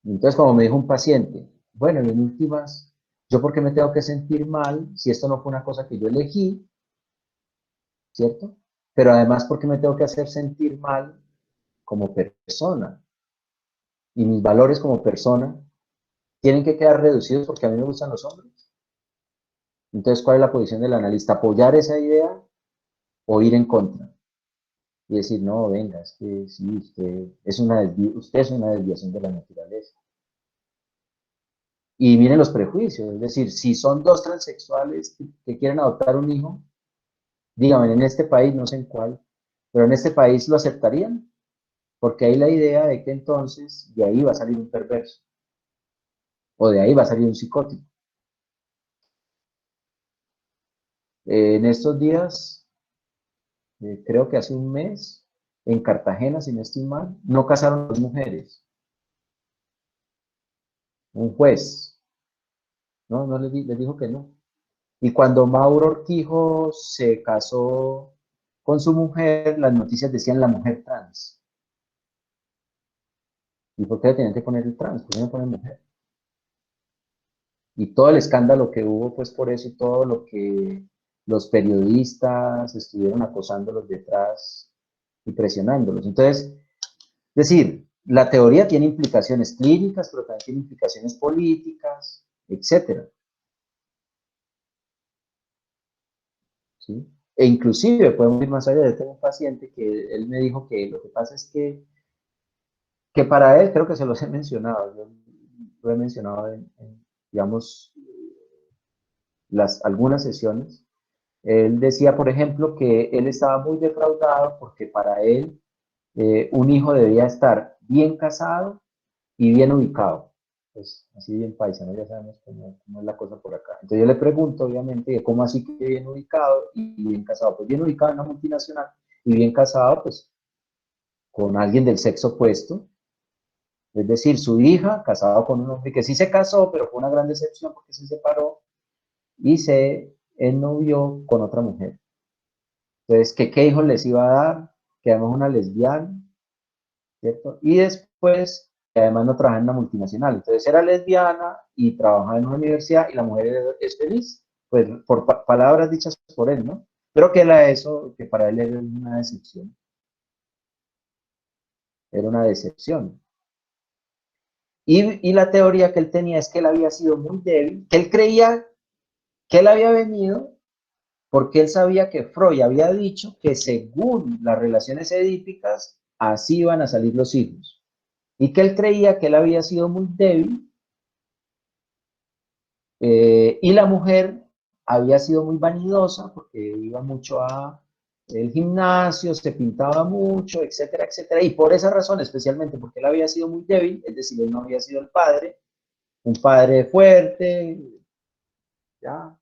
Entonces, como me dijo un paciente, bueno, en últimas, ¿yo por qué me tengo que sentir mal si esto no fue una cosa que yo elegí, ¿cierto? Pero además, ¿por qué me tengo que hacer sentir mal como persona? Y mis valores como persona tienen que quedar reducidos porque a mí me gustan los hombres. Entonces, ¿cuál es la posición del analista? ¿Apoyar esa idea o ir en contra? Y decir, no, venga, es que sí, usted es una desviación de la naturaleza. Y miren los prejuicios, es decir, si son 2 transexuales que quieren adoptar un hijo, díganme, en este país, no sé en cuál, pero en este país lo aceptarían, porque hay la idea de que entonces de ahí va a salir un perverso, o de ahí va a salir un psicótico. En estos días, creo que hace un mes, en Cartagena, si no estoy mal, no casaron 2 mujeres. Un juez, no les dijo que no. Y cuando Mauro Orquijo se casó con su mujer, las noticias decían la mujer trans. ¿Y por qué le tenían que poner el trans? ¿Por qué no ponen mujer? Y todo el escándalo que hubo, pues por eso, y todo lo que los periodistas estuvieron acosándolos detrás y presionándolos. Entonces, es decir, la teoría tiene implicaciones clínicas, pero también tiene implicaciones políticas, etcétera. ¿Sí? E inclusive, podemos ir más allá. Yo tengo un paciente que él me dijo que lo que pasa es que para él, creo que se los he mencionado, yo lo he mencionado digamos, algunas sesiones. Él decía, por ejemplo, que él estaba muy defraudado porque para él un hijo debía estar bien casado y bien ubicado. Pues así bien paisano, ya sabemos cómo es la cosa por acá. Entonces yo le pregunto, obviamente, ¿cómo así que bien ubicado y bien casado? Pues bien ubicado en una multinacional y bien casado, pues con alguien del sexo opuesto. Es decir, su hija casado con un hombre que sí se casó, pero fue una gran decepción porque se separó y se ennovió con otra mujer. Entonces, ¿qué hijos les iba a dar? Que además una lesbiana, ¿cierto? Y después, además no trabajaba en una multinacional. Entonces era lesbiana y trabajaba en una universidad y la mujer es feliz. Pues por palabras dichas por él, ¿no? Pero que eso, que para él era una decepción. Era una decepción. Y la teoría que él tenía es que él había sido muy débil, que él creía que él había venido porque él sabía que Freud había dicho que según las relaciones edípicas, así iban a salir los hijos. Y que él creía que él había sido muy débil y la mujer había sido muy vanidosa porque iba mucho a el gimnasio, se pintaba mucho, etcétera, etcétera. Y por esa razón, especialmente porque él había sido muy débil, es decir, él no había sido el padre, un padre fuerte, ya,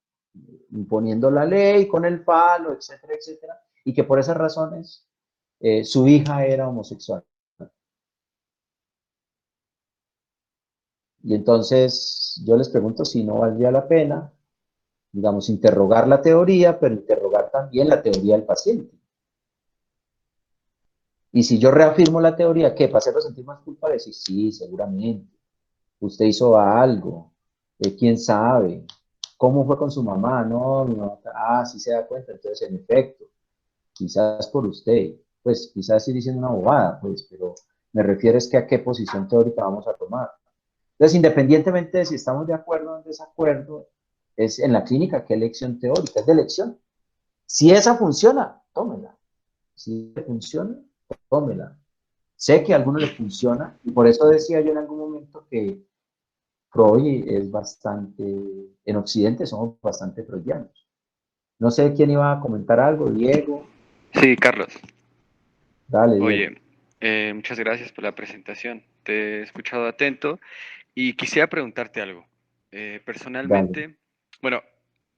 imponiendo la ley con el palo, etcétera, etcétera, y que por esas razones su hija era homosexual. Y entonces yo les pregunto si no valdría la pena, digamos, interrogar la teoría, pero interrogar también la teoría del paciente. Y si yo reafirmo la teoría, ¿qué? ¿Para hacerlo sentir más culpable? Sí, sí, seguramente. Usted hizo algo, quién sabe. ¿Cómo fue con su mamá? No, mi mamá, sí se da cuenta. Entonces, en efecto, quizás por usted, pues quizás estoy diciendo una bobada, pues, pero me refiero es que a qué posición teórica vamos a tomar. Entonces, independientemente de si estamos de acuerdo o en desacuerdo, es en la clínica, ¿qué elección teórica? Es de elección. Si esa funciona, tómela. Si funciona, tómela. Sé que a algunos les funciona, y por eso decía yo en algún momento que Freud es bastante, en Occidente somos bastante freudianos. No sé quién iba a comentar algo, Diego. Sí, Carlos. Dale, Diego. Oye, muchas gracias por la presentación. Te he escuchado atento y quisiera preguntarte algo. Personalmente, Dale. bueno,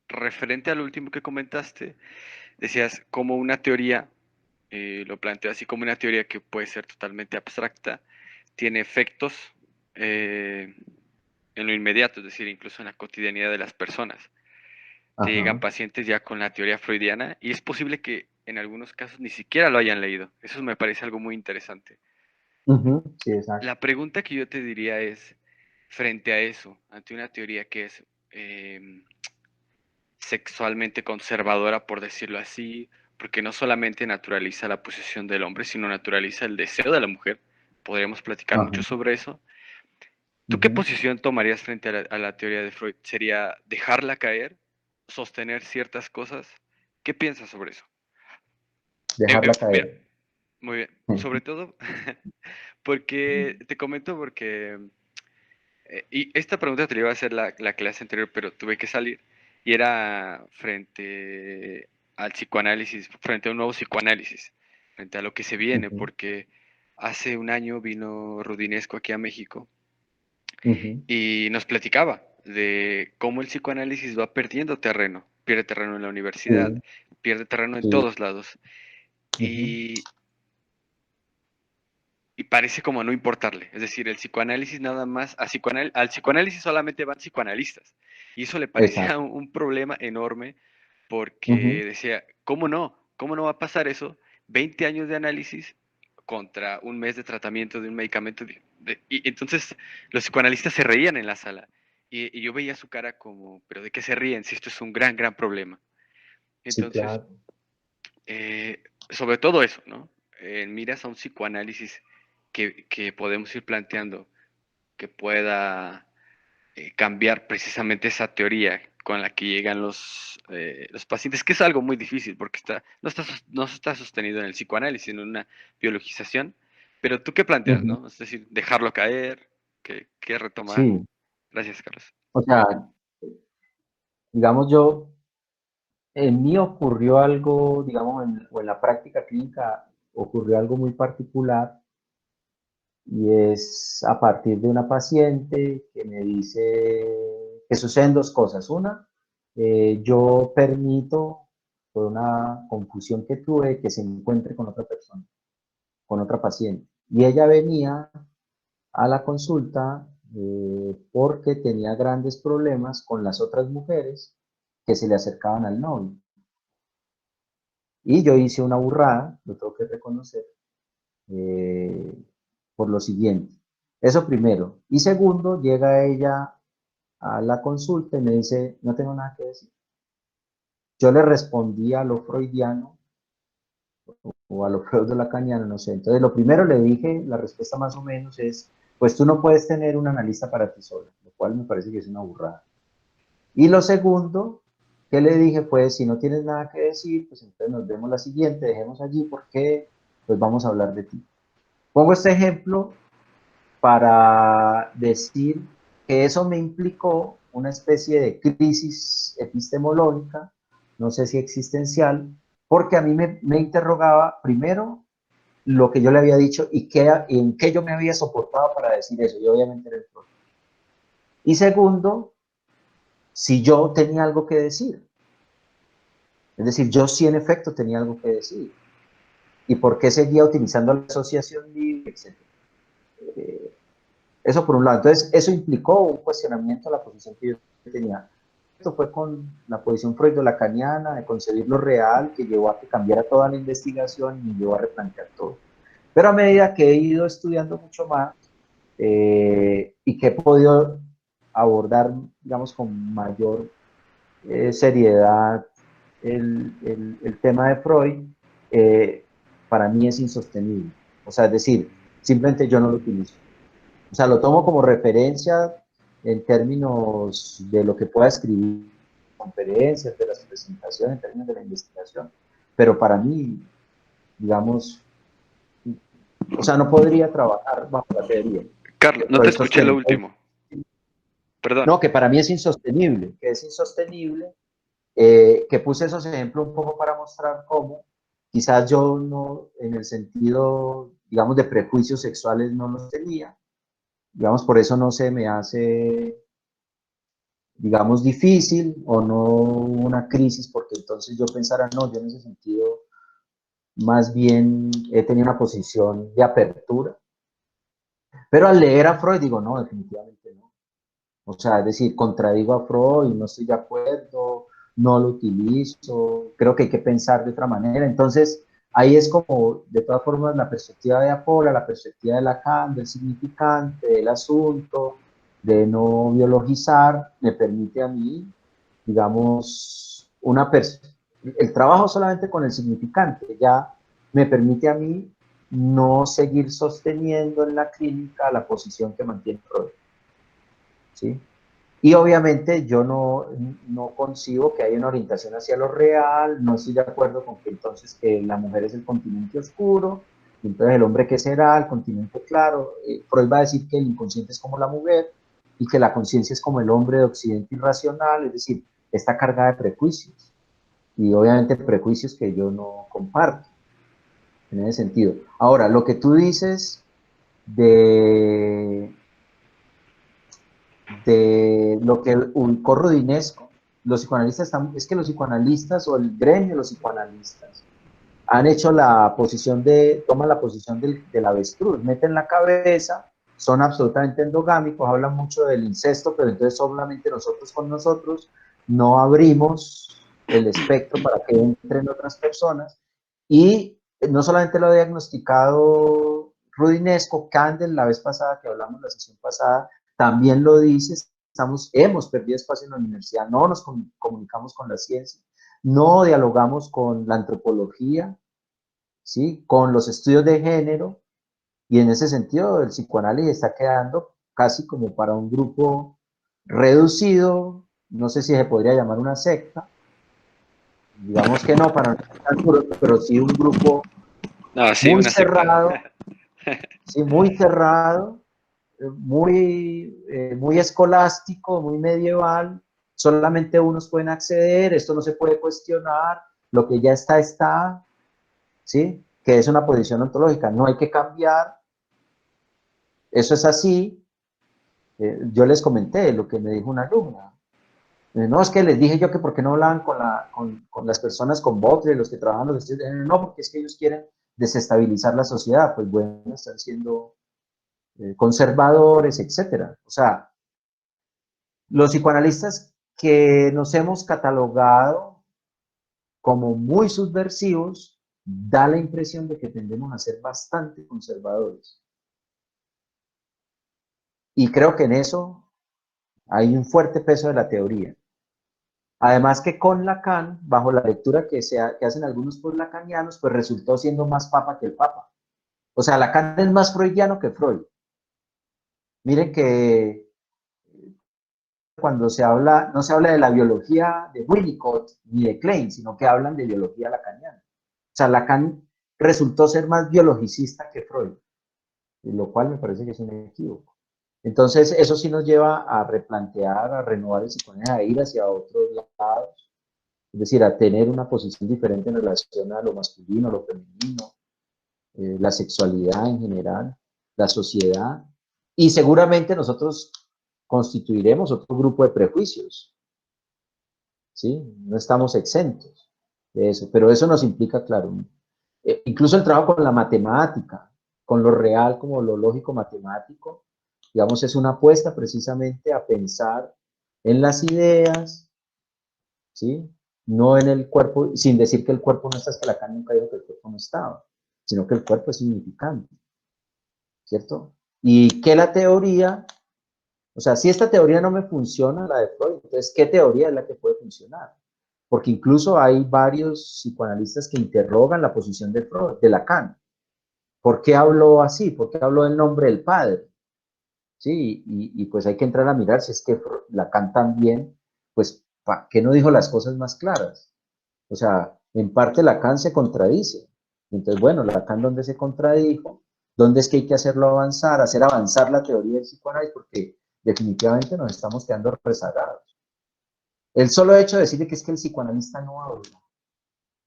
referente al último que comentaste, decías como una teoría, lo planteo así como una teoría que puede ser totalmente abstracta, tiene efectos eh, en lo inmediato, es decir, incluso en la cotidianidad de las personas. Te llegan Ajá. pacientes ya con la teoría freudiana y es posible que en algunos casos ni siquiera lo hayan leído. Eso me parece algo muy interesante. Sí, exacto. La pregunta que yo te diría es, frente a eso, ante una teoría que es sexualmente conservadora, por decirlo así, porque no solamente naturaliza la posesión del hombre, sino naturaliza el deseo de la mujer. Podríamos platicar Ajá. mucho sobre eso. ¿Tú qué posición tomarías frente a la teoría de Freud? ¿Sería dejarla caer? ¿Sostener ciertas cosas? ¿Qué piensas sobre eso? Dejarla Mira, caer. muy bien. Sobre todo, porque te comento porque, y esta pregunta te la iba a hacer la clase anterior, pero tuve que salir, y era frente al psicoanálisis, frente a un nuevo psicoanálisis, frente a lo que se viene, Ujú, porque hace un año vino Rudinesco aquí a México ujú, y nos platicaba de cómo el psicoanálisis va perdiendo terreno, pierde terreno en la universidad, sí, pierde terreno en sí, todos lados, ujú, y, y parece como no importarle. Es decir, el psicoanálisis nada más, al psicoanálisis solamente van psicoanalistas. Y eso le parecía exacto. un problema enorme Ujú, porque decía, ¿cómo no? ¿Cómo no va a pasar eso? 20 años de análisis contra un mes de tratamiento de un medicamento. Y entonces los psicoanalistas se reían en la sala. Y yo veía su cara como, ¿pero de qué se ríen si esto es un gran, gran problema? sí, Entonces, claro. sobre todo eso, ¿no? En miras a un psicoanálisis que podemos ir planteando que pueda cambiar precisamente esa teoría con la que llegan los pacientes, que es algo muy difícil porque no está sostenido en el psicoanálisis, sino en una biologización. Pero tú qué planteas, Ujú, ¿no? Es decir, dejarlo caer, qué retomar. sí, Gracias, Carlos. o sea, digamos yo, en mí ocurrió algo, digamos, o en la práctica clínica ocurrió algo muy particular y es a partir de una paciente que me dice que suceden dos cosas. Una, yo permito, por una confusión que tuve, que se encuentre con otra persona, con otra paciente. Y ella venía a la consulta porque tenía grandes problemas con las otras mujeres que se le acercaban al novio. Y yo hice una burrada, lo tengo que reconocer, eh, por lo siguiente. Eso primero. Y segundo, llega ella a la consulta y me dice, no tengo nada que decir. Yo le respondí a lo freudiano o a lo freudo-lacaniano, no sé. Entonces, lo primero le dije, la respuesta más o menos es, pues tú no puedes tener un analista para ti sola, lo cual me parece que es una burrada. Y lo segundo que le dije fue, si no tienes nada que decir, pues entonces nos vemos la siguiente, dejemos allí porque pues vamos a hablar de ti. Pongo este ejemplo para decir que eso me implicó una especie de crisis epistemológica, no sé si existencial, porque a mí me interrogaba primero lo que yo le había dicho y en qué yo me había soportado para decir eso, y obviamente era el problema. Y segundo, si yo tenía algo que decir. Es decir, yo sí en efecto tenía algo que decir. ¿Y por qué seguía utilizando la asociación libre, etcétera? Eso por un lado. Entonces, eso implicó un cuestionamiento a la posición que yo tenía. Esto fue con la posición freudo-lacaniana de concebir lo real, que llevó a que cambiara toda la investigación y llevó a replantear todo. Pero a medida que he ido estudiando mucho más y que he podido abordar, digamos, con mayor seriedad el tema de Freud, para mí es insostenible. O sea, es decir, simplemente yo no lo utilizo. O sea, lo tomo como referencia en términos de lo que pueda escribir, conferencias, de las presentaciones, en términos de la investigación, pero para mí, digamos, o sea, no podría trabajar bajo la teoría. Carlos, no te escuché lo último. Perdón. No, que para mí es insostenible, que puse esos ejemplos un poco para mostrar cómo quizás yo no, en el sentido, digamos, de prejuicios sexuales no los tenía, digamos, por eso no se me hace, digamos, difícil o no una crisis, porque entonces yo pensara, no, yo en ese sentido más bien he tenido una posición de apertura, pero al leer a Freud digo, no, definitivamente no. O sea, es decir, contradigo a Freud, no estoy de acuerdo, no lo utilizo, creo que hay que pensar de otra manera. Entonces, ahí es como, de todas formas, la perspectiva de Apolla, la perspectiva de Lacan, del significante, del asunto, de no biologizar, me permite a mí, digamos, el trabajo solamente con el significante ya me permite a mí no seguir sosteniendo en la clínica la posición que mantiene Freud. ¿Sí? Y obviamente yo no concibo que haya una orientación hacia lo real, no estoy de acuerdo con que entonces que la mujer es el continente oscuro, y entonces el hombre que será, el continente claro. Freud va a decir que el inconsciente es como la mujer y que la conciencia es como el hombre de occidente irracional, es decir, está cargada de prejuicios, y obviamente prejuicios que yo no comparto en ese sentido. Ahora, lo que tú dices de lo que ubicó Rudinesco, los psicoanalistas es que los psicoanalistas o el gremio de los psicoanalistas han hecho toman la posición del avestruz, meten la cabeza, son absolutamente endogámicos, hablan mucho del incesto, pero entonces solamente nosotros con nosotros, no abrimos el espectro para que entren otras personas, y no solamente lo ha diagnosticado Rudinesco, Candel, la vez pasada que hablamos, la sesión pasada, también lo dice, hemos perdido espacio en la universidad, no nos comunicamos con la ciencia, no dialogamos con la antropología, ¿sí? Con los estudios de género, y en ese sentido el psicoanálisis está quedando casi como para un grupo reducido, no sé si se podría llamar una secta, digamos que no, para no, pero sí un grupo muy cerrado, sí, muy cerrado, muy escolástico, muy medieval, solamente unos pueden acceder, esto no se puede cuestionar, lo que ya está, ¿sí? Que es una posición ontológica, no hay que cambiar, eso es así. Yo les comenté lo que me dijo una alumna, no, es que les dije yo que por qué no hablaban con las personas con Butler, los que trabajan los estudios de género, no, porque es que ellos quieren desestabilizar la sociedad, pues bueno, están siendo conservadores, etcétera. O sea, los psicoanalistas que nos hemos catalogado como muy subversivos, da la impresión de que tendemos a ser bastante conservadores. Y creo que en eso hay un fuerte peso de la teoría. Además que con Lacan, bajo la lectura que hacen algunos post-lacanianos, pues resultó siendo más papa que el papa. O sea, Lacan es más freudiano que Freud. Miren que cuando no se habla de la biología de Winnicott ni de Klein, sino que hablan de biología lacaniana. O sea, Lacan resultó ser más biologicista que Freud, lo cual me parece que es un equívoco. Entonces, eso sí nos lleva a replantear, a renovar el psicoanálisis, a ir hacia otros lados, es decir, a tener una posición diferente en relación a lo masculino, a lo femenino, la sexualidad en general, la sociedad, y seguramente nosotros constituiremos otro grupo de prejuicios, ¿sí? No estamos exentos de eso, pero eso nos implica, claro, incluso el trabajo con la matemática, con lo real como lo lógico matemático, digamos, es una apuesta precisamente a pensar en las ideas, ¿sí? No en el cuerpo, sin decir que el cuerpo no está, es que Lacan nunca dijo que el cuerpo no estaba, sino que el cuerpo es significante, ¿cierto? Y que la teoría, o sea, si esta teoría no me funciona, la de Freud, entonces, ¿qué teoría es la que puede funcionar? Porque incluso hay varios psicoanalistas que interrogan la posición de Freud, de Lacan. ¿Por qué habló así? ¿Por qué habló en nombre del padre? Sí, y pues hay que entrar a mirar si es que Lacan también, pues ¿para qué no dijo las cosas más claras? O sea, en parte Lacan se contradice. Entonces, bueno, Lacan, ¿dónde se contradijo? ¿Dónde es que hay que hacerlo avanzar, hacer avanzar la teoría del psicoanálisis? Porque definitivamente nos estamos quedando rezagados. El solo hecho de decirle que es que el psicoanalista no habla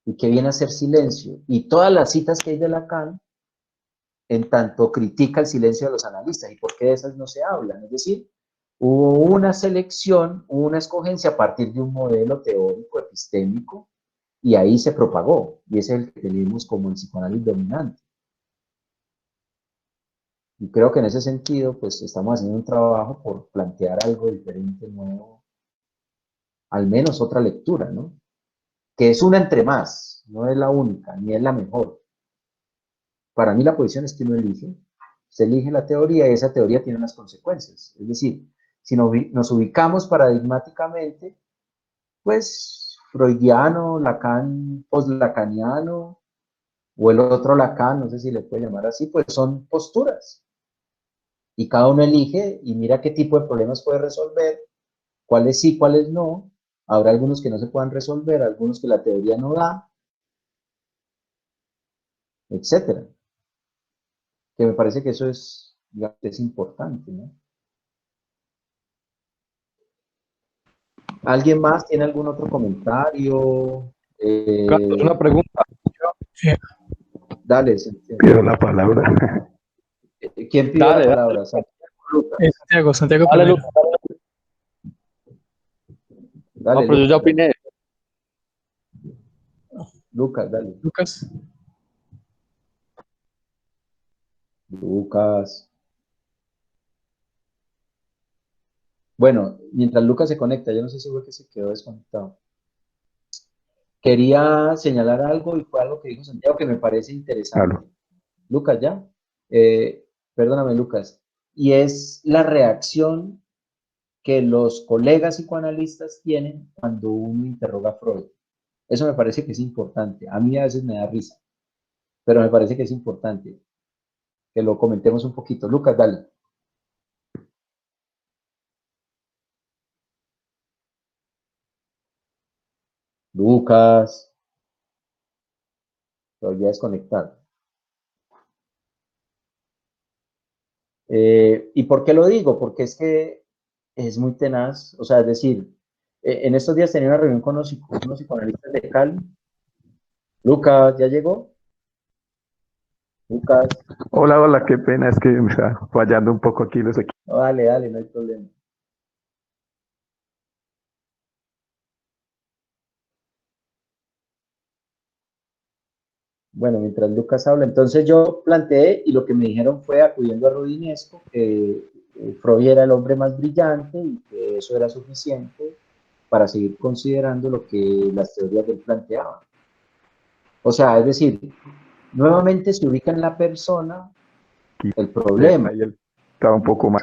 y que viene a hacer silencio, y todas las citas que hay de Lacan, en tanto critica el silencio de los analistas, y por qué de esas no se hablan. Es decir, hubo una selección, una escogencia a partir de un modelo teórico, epistémico, y ahí se propagó, y ese es el que tenemos como el psicoanálisis dominante. Y creo que en ese sentido, pues estamos haciendo un trabajo por plantear algo diferente, nuevo, al menos otra lectura, ¿no? Que es una entre más, no es la única, ni es la mejor. Para mí la posición es que uno elige, se elige la teoría y esa teoría tiene unas consecuencias. Es decir, si nos ubicamos paradigmáticamente, pues freudiano, Lacan, post-lacaniano, o el otro Lacan, no sé si le puede llamar así, pues son posturas. Y cada uno elige y mira qué tipo de problemas puede resolver, cuáles sí, cuáles no. Habrá algunos que no se puedan resolver, algunos que la teoría no da, etcétera. Que me parece que eso es, digamos, es importante, ¿no? ¿Alguien más tiene algún otro comentario? Carlos, una pregunta. Dale, Pido la palabra. ¿quién pidió Dale, la palabra? Lucas. Santiago Dale, primero. Lucas. Dale, No, pero yo ya opiné. Lucas, dale. Lucas. Lucas. Bueno, mientras Lucas se conecta, yo no sé si fue que se quedó desconectado. Quería señalar algo y fue algo que dijo Santiago que me parece interesante. Claro. Lucas, ¿ya? Perdóname, Lucas. Y es la reacción que los colegas psicoanalistas tienen cuando uno interroga a Freud. Eso me parece que es importante. A mí a veces me da risa, pero me parece que es importante que lo comentemos un poquito. Lucas, dale. Lucas. Lo voy a desconectar. ¿Y por qué lo digo? Porque es que es muy tenaz. O sea, es decir, en estos días tenía una reunión con unos psicoanalistas de Cali. Lucas, ¿ya llegó? Lucas. Hola, hola, qué pena, es que me está fallando un poco aquí los equipos. No, dale, dale, no hay problema. Bueno, mientras Lucas habla, entonces yo planteé y lo que me dijeron fue, acudiendo a Rodinesco, que Freud era el hombre más brillante y que eso era suficiente para seguir considerando lo que las teorías de él planteaban. O sea, es decir, nuevamente se ubica en la persona el problema. Ahí él estaba un poco más.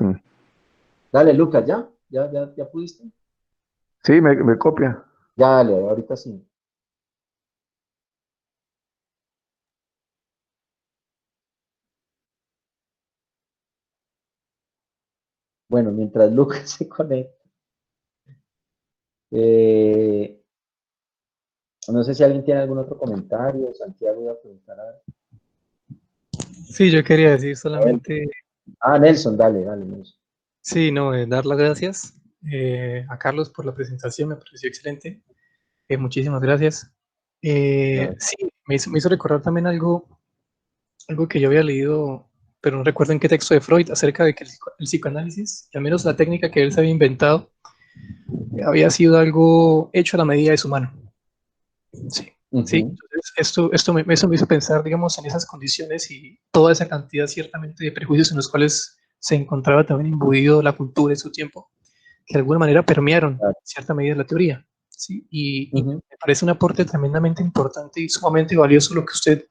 Dale, Lucas, ¿ya? ¿Ya pudiste? Sí, me copia. Ya, dale, ahorita sí. Bueno, mientras Lucas se conecta, no sé si alguien tiene algún otro comentario. Santiago iba a preguntar algo. Sí, yo quería decir solamente, Nelson, dale, Nelson. sí, no, dar las gracias a Carlos por la presentación, me pareció excelente. Muchísimas gracias. Sí, me hizo recordar también algo que yo había leído, pero no recuerdo en qué texto de Freud, acerca de que el psicoanálisis, y al menos la técnica que él se había inventado, había sido algo hecho a la medida de su mano. Sí. Sí, entonces eso me hizo pensar, digamos, en esas condiciones y toda esa cantidad ciertamente de prejuicios en los cuales se encontraba también imbuido la cultura en su tiempo, que de alguna manera permearon en cierta medida la teoría. ¿Sí? Y me parece un aporte tremendamente importante y sumamente valioso lo que usted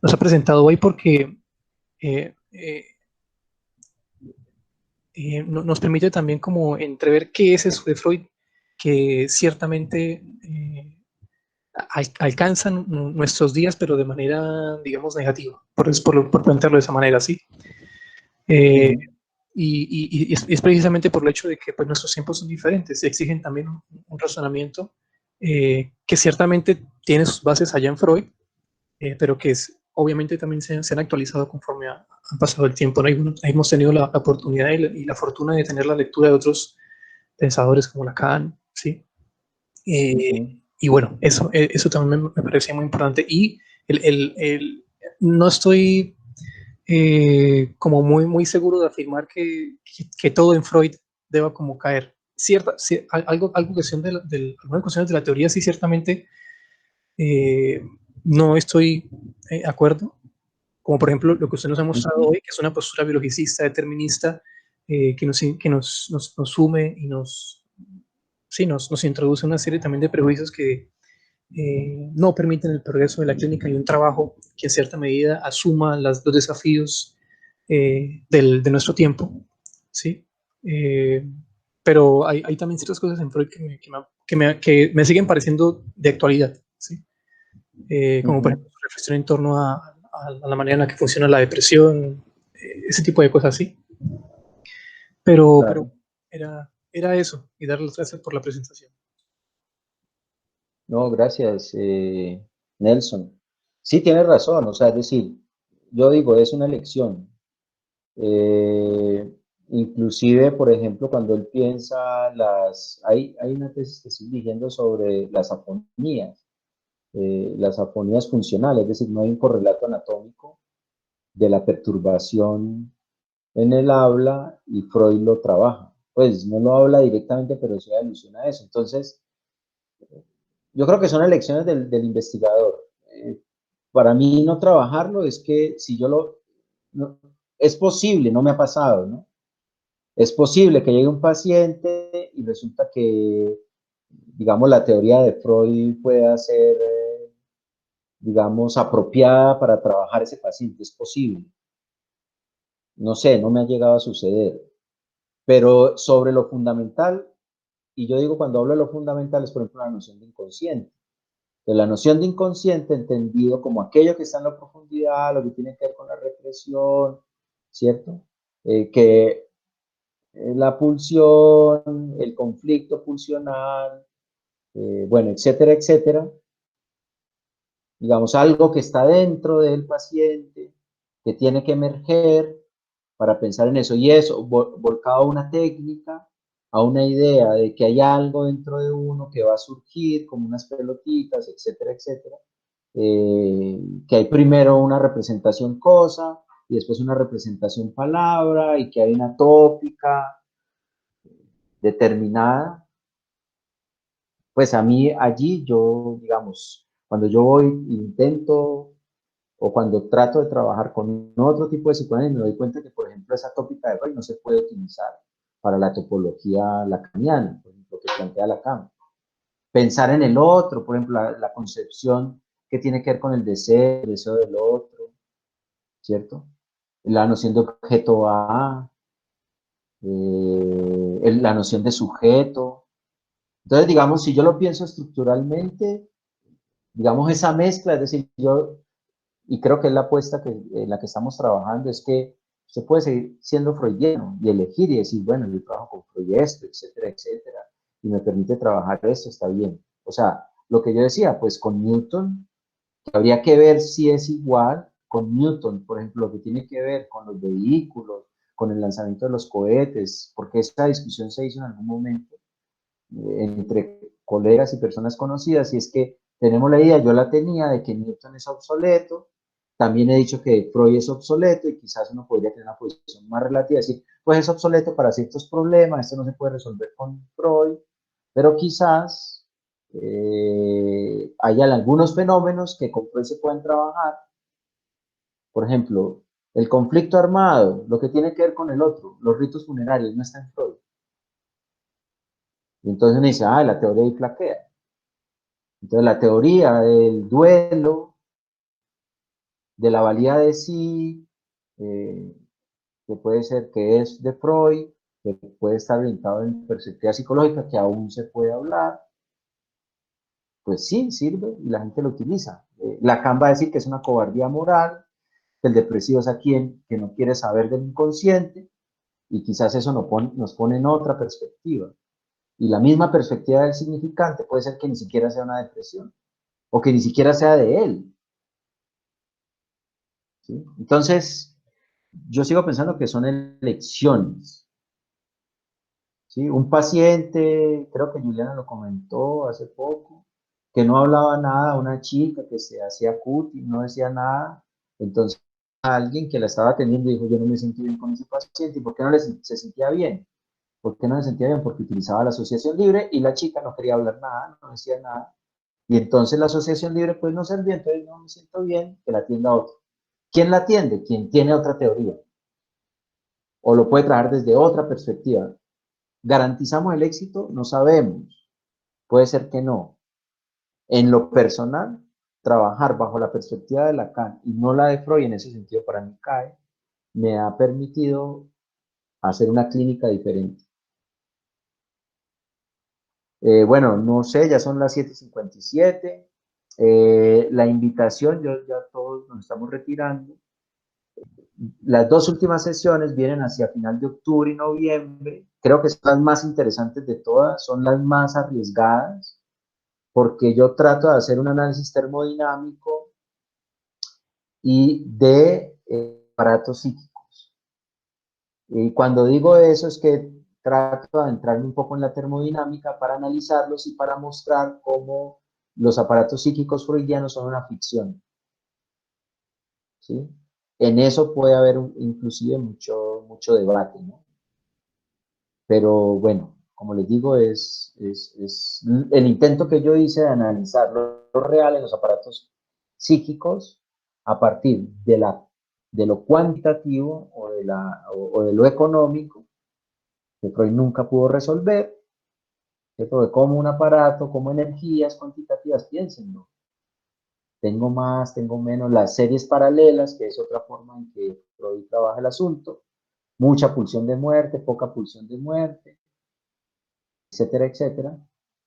nos ha presentado hoy, porque nos permite también como entrever qué es eso de Freud, que ciertamente alcanzan nuestros días, pero de manera, digamos, negativa, por plantearlo de esa manera, ¿sí? es precisamente por el hecho de que pues, nuestros tiempos son diferentes, exigen también un razonamiento que ciertamente tiene sus bases allá en Freud, pero que obviamente también se han actualizado conforme ha pasado el tiempo, ¿no? Hemos tenido la oportunidad y la fortuna de tener la lectura de otros pensadores como Lacan, ¿sí? Y bueno, eso también me parecía muy importante. Y no estoy como muy seguro de afirmar que todo en Freud deba como caer. Algunas cuestiones de la teoría sí ciertamente no estoy de acuerdo, como por ejemplo lo que usted nos ha mostrado hoy, que es una postura biologicista, determinista, que nos sume y nos introduce una serie también de prejuicios que no permiten el progreso de la clínica y un trabajo que en cierta medida asuma los desafíos de nuestro tiempo, ¿sí? Pero hay también ciertas cosas en Freud que me siguen pareciendo de actualidad, ¿sí? Como por ejemplo su reflexión en torno a la manera en la que funciona la depresión, ese tipo de cosas, ¿sí? Pero era eso, y darle las gracias por la presentación. No, gracias, Nelson. Sí, tienes razón, o sea, es decir, yo digo, es una elección. Inclusive, por ejemplo, cuando él piensa hay una tesis que estoy diciendo sobre las afonías funcionales, es decir, no hay un correlato anatómico de la perturbación en el habla y Freud lo trabaja. Pues no lo habla directamente, pero sí alusiona a eso. Entonces, yo creo que son elecciones del investigador. Para mí no trabajarlo es que si yo es posible, no me ha pasado, ¿no? Es posible que llegue un paciente y resulta que, digamos, la teoría de Freud pueda ser, digamos, apropiada para trabajar ese paciente. Es posible. No sé, no me ha llegado a suceder. Pero sobre lo fundamental, y yo digo cuando hablo de lo fundamental es, por ejemplo, la noción de inconsciente. De la noción de inconsciente entendido como aquello que está en la profundidad, lo que tiene que ver con la represión, ¿cierto? Que la pulsión, el conflicto pulsional, bueno, etcétera, etcétera. Digamos, algo que está dentro del paciente, que tiene que emerger para pensar en eso. Y eso, volcado a una técnica, a una idea de que hay algo dentro de uno que va a surgir como unas pelotitas, etcétera, etcétera. Que hay primero una representación cosa y después una representación palabra y que hay una tópica determinada. Pues a mí allí yo, digamos, cuando yo voy, intento o cuando trato de trabajar con otro tipo de psicoanálisis, me doy cuenta que, por ejemplo, esa tópica de Freud no se puede utilizar para la topología lacaniana, por ejemplo, que plantea Lacan. Pensar en el otro, por ejemplo, la concepción que tiene que ver con el deseo del otro, ¿cierto? La noción de objeto A, la noción de sujeto. Entonces, digamos, si yo lo pienso estructuralmente, digamos, esa mezcla, es decir, y creo que es la apuesta en la que estamos trabajando, es que usted puede seguir siendo freudiano y elegir y decir, bueno, yo trabajo con Freud esto, etcétera, etcétera, y me permite trabajar esto, está bien. O sea, lo que yo decía, pues con Newton, habría que ver si es igual con Newton, por ejemplo, lo que tiene que ver con los vehículos, con el lanzamiento de los cohetes, porque esta discusión se hizo en algún momento entre colegas y personas conocidas, y es que tenemos la idea, yo la tenía, de que Newton es obsoleto, también he dicho que Freud es obsoleto, y quizás uno podría tener una posición más relativa, decir, pues es obsoleto para ciertos problemas, esto no se puede resolver con Freud, pero quizás hayan algunos fenómenos que con Freud se pueden trabajar. Por ejemplo, el conflicto armado, lo que tiene que ver con el otro, los ritos funerarios, no está en Freud. Y entonces uno dice, la teoría ahí flaquea. Entonces la teoría del duelo, de la valía de sí, que puede ser que es de Freud, que puede estar orientado en perspectiva psicológica, que aún se puede hablar, pues sí, sirve y la gente lo utiliza. Lacan va a decir que es una cobardía moral, que el depresivo es aquel que no quiere saber del inconsciente, Y quizás eso nos pone en otra perspectiva. Y la misma perspectiva del significante puede ser que ni siquiera sea una depresión, o que ni siquiera sea de él. ¿Sí? Entonces, yo sigo pensando que son elecciones. ¿Sí? Un paciente, creo que Juliana lo comentó hace poco, que no hablaba nada, una chica que se hacía cutie, no decía nada, entonces alguien que la estaba atendiendo dijo, yo no me sentí bien con ese paciente, ¿y por qué no se sentía bien? ¿Por qué no se sentía bien? Porque utilizaba la asociación libre y la chica no quería hablar nada, no decía nada, y entonces la asociación libre pues no servía, entonces no me siento bien, que la atienda otro. ¿Quién la atiende? Quien tiene otra teoría, o lo puede trabajar desde otra perspectiva. ¿Garantizamos el éxito? No sabemos. Puede ser que no. En lo personal, trabajar bajo la perspectiva de Lacan y no la de Freud, en ese sentido para mí cae, me ha permitido hacer una clínica diferente. Bueno, no sé, ya son las 7:57. La invitación, ya todos nos estamos retirando. Las dos últimas sesiones vienen hacia final de octubre y noviembre. Creo que son las más interesantes de todas, son las más arriesgadas, porque yo trato de hacer un análisis termodinámico y de aparatos psíquicos. Y cuando digo eso es que trato de entrarme un poco en la termodinámica para analizarlos y para mostrar cómo los aparatos psíquicos freudianos son una ficción. ¿Sí? En eso puede haber inclusive mucho debate, ¿no? Pero bueno, como les digo, es el intento que yo hice de analizar lo real en los aparatos psíquicos a partir de lo cuantitativo o de lo económico, que Freud nunca pudo resolver, ¿cierto? De cómo un aparato, como energías cuantitativas, piénsenlo. Tengo más, tengo menos, las series paralelas, que es otra forma en que Freud trabaja el asunto, mucha pulsión de muerte, poca pulsión de muerte, etcétera, etcétera.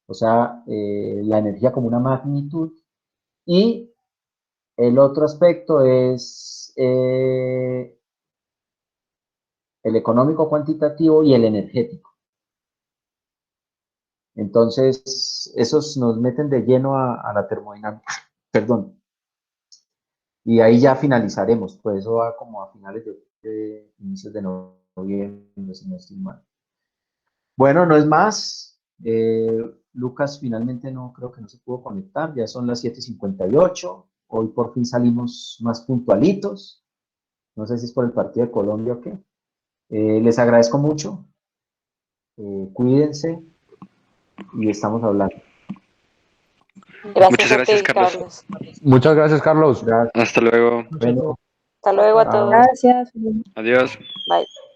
O sea, la energía como una magnitud. Y el otro aspecto es el económico cuantitativo y el energético. Entonces, esos nos meten de lleno a la termodinámica. Perdón. Y ahí ya finalizaremos, pues eso va como a finales de inicios de noviembre, si no estoy mal. Bueno, no es más. Lucas finalmente no creo que no se pudo conectar, ya son las 7:58. Hoy por fin salimos más puntualitos. No sé si es por el partido de Colombia o qué. Les agradezco mucho. Cuídense y estamos hablando. Muchas gracias, Carlos. Muchas gracias, Carlos. Gracias. Hasta luego. Bueno, Hasta luego a chao. todos. Gracias. Adiós. Bye.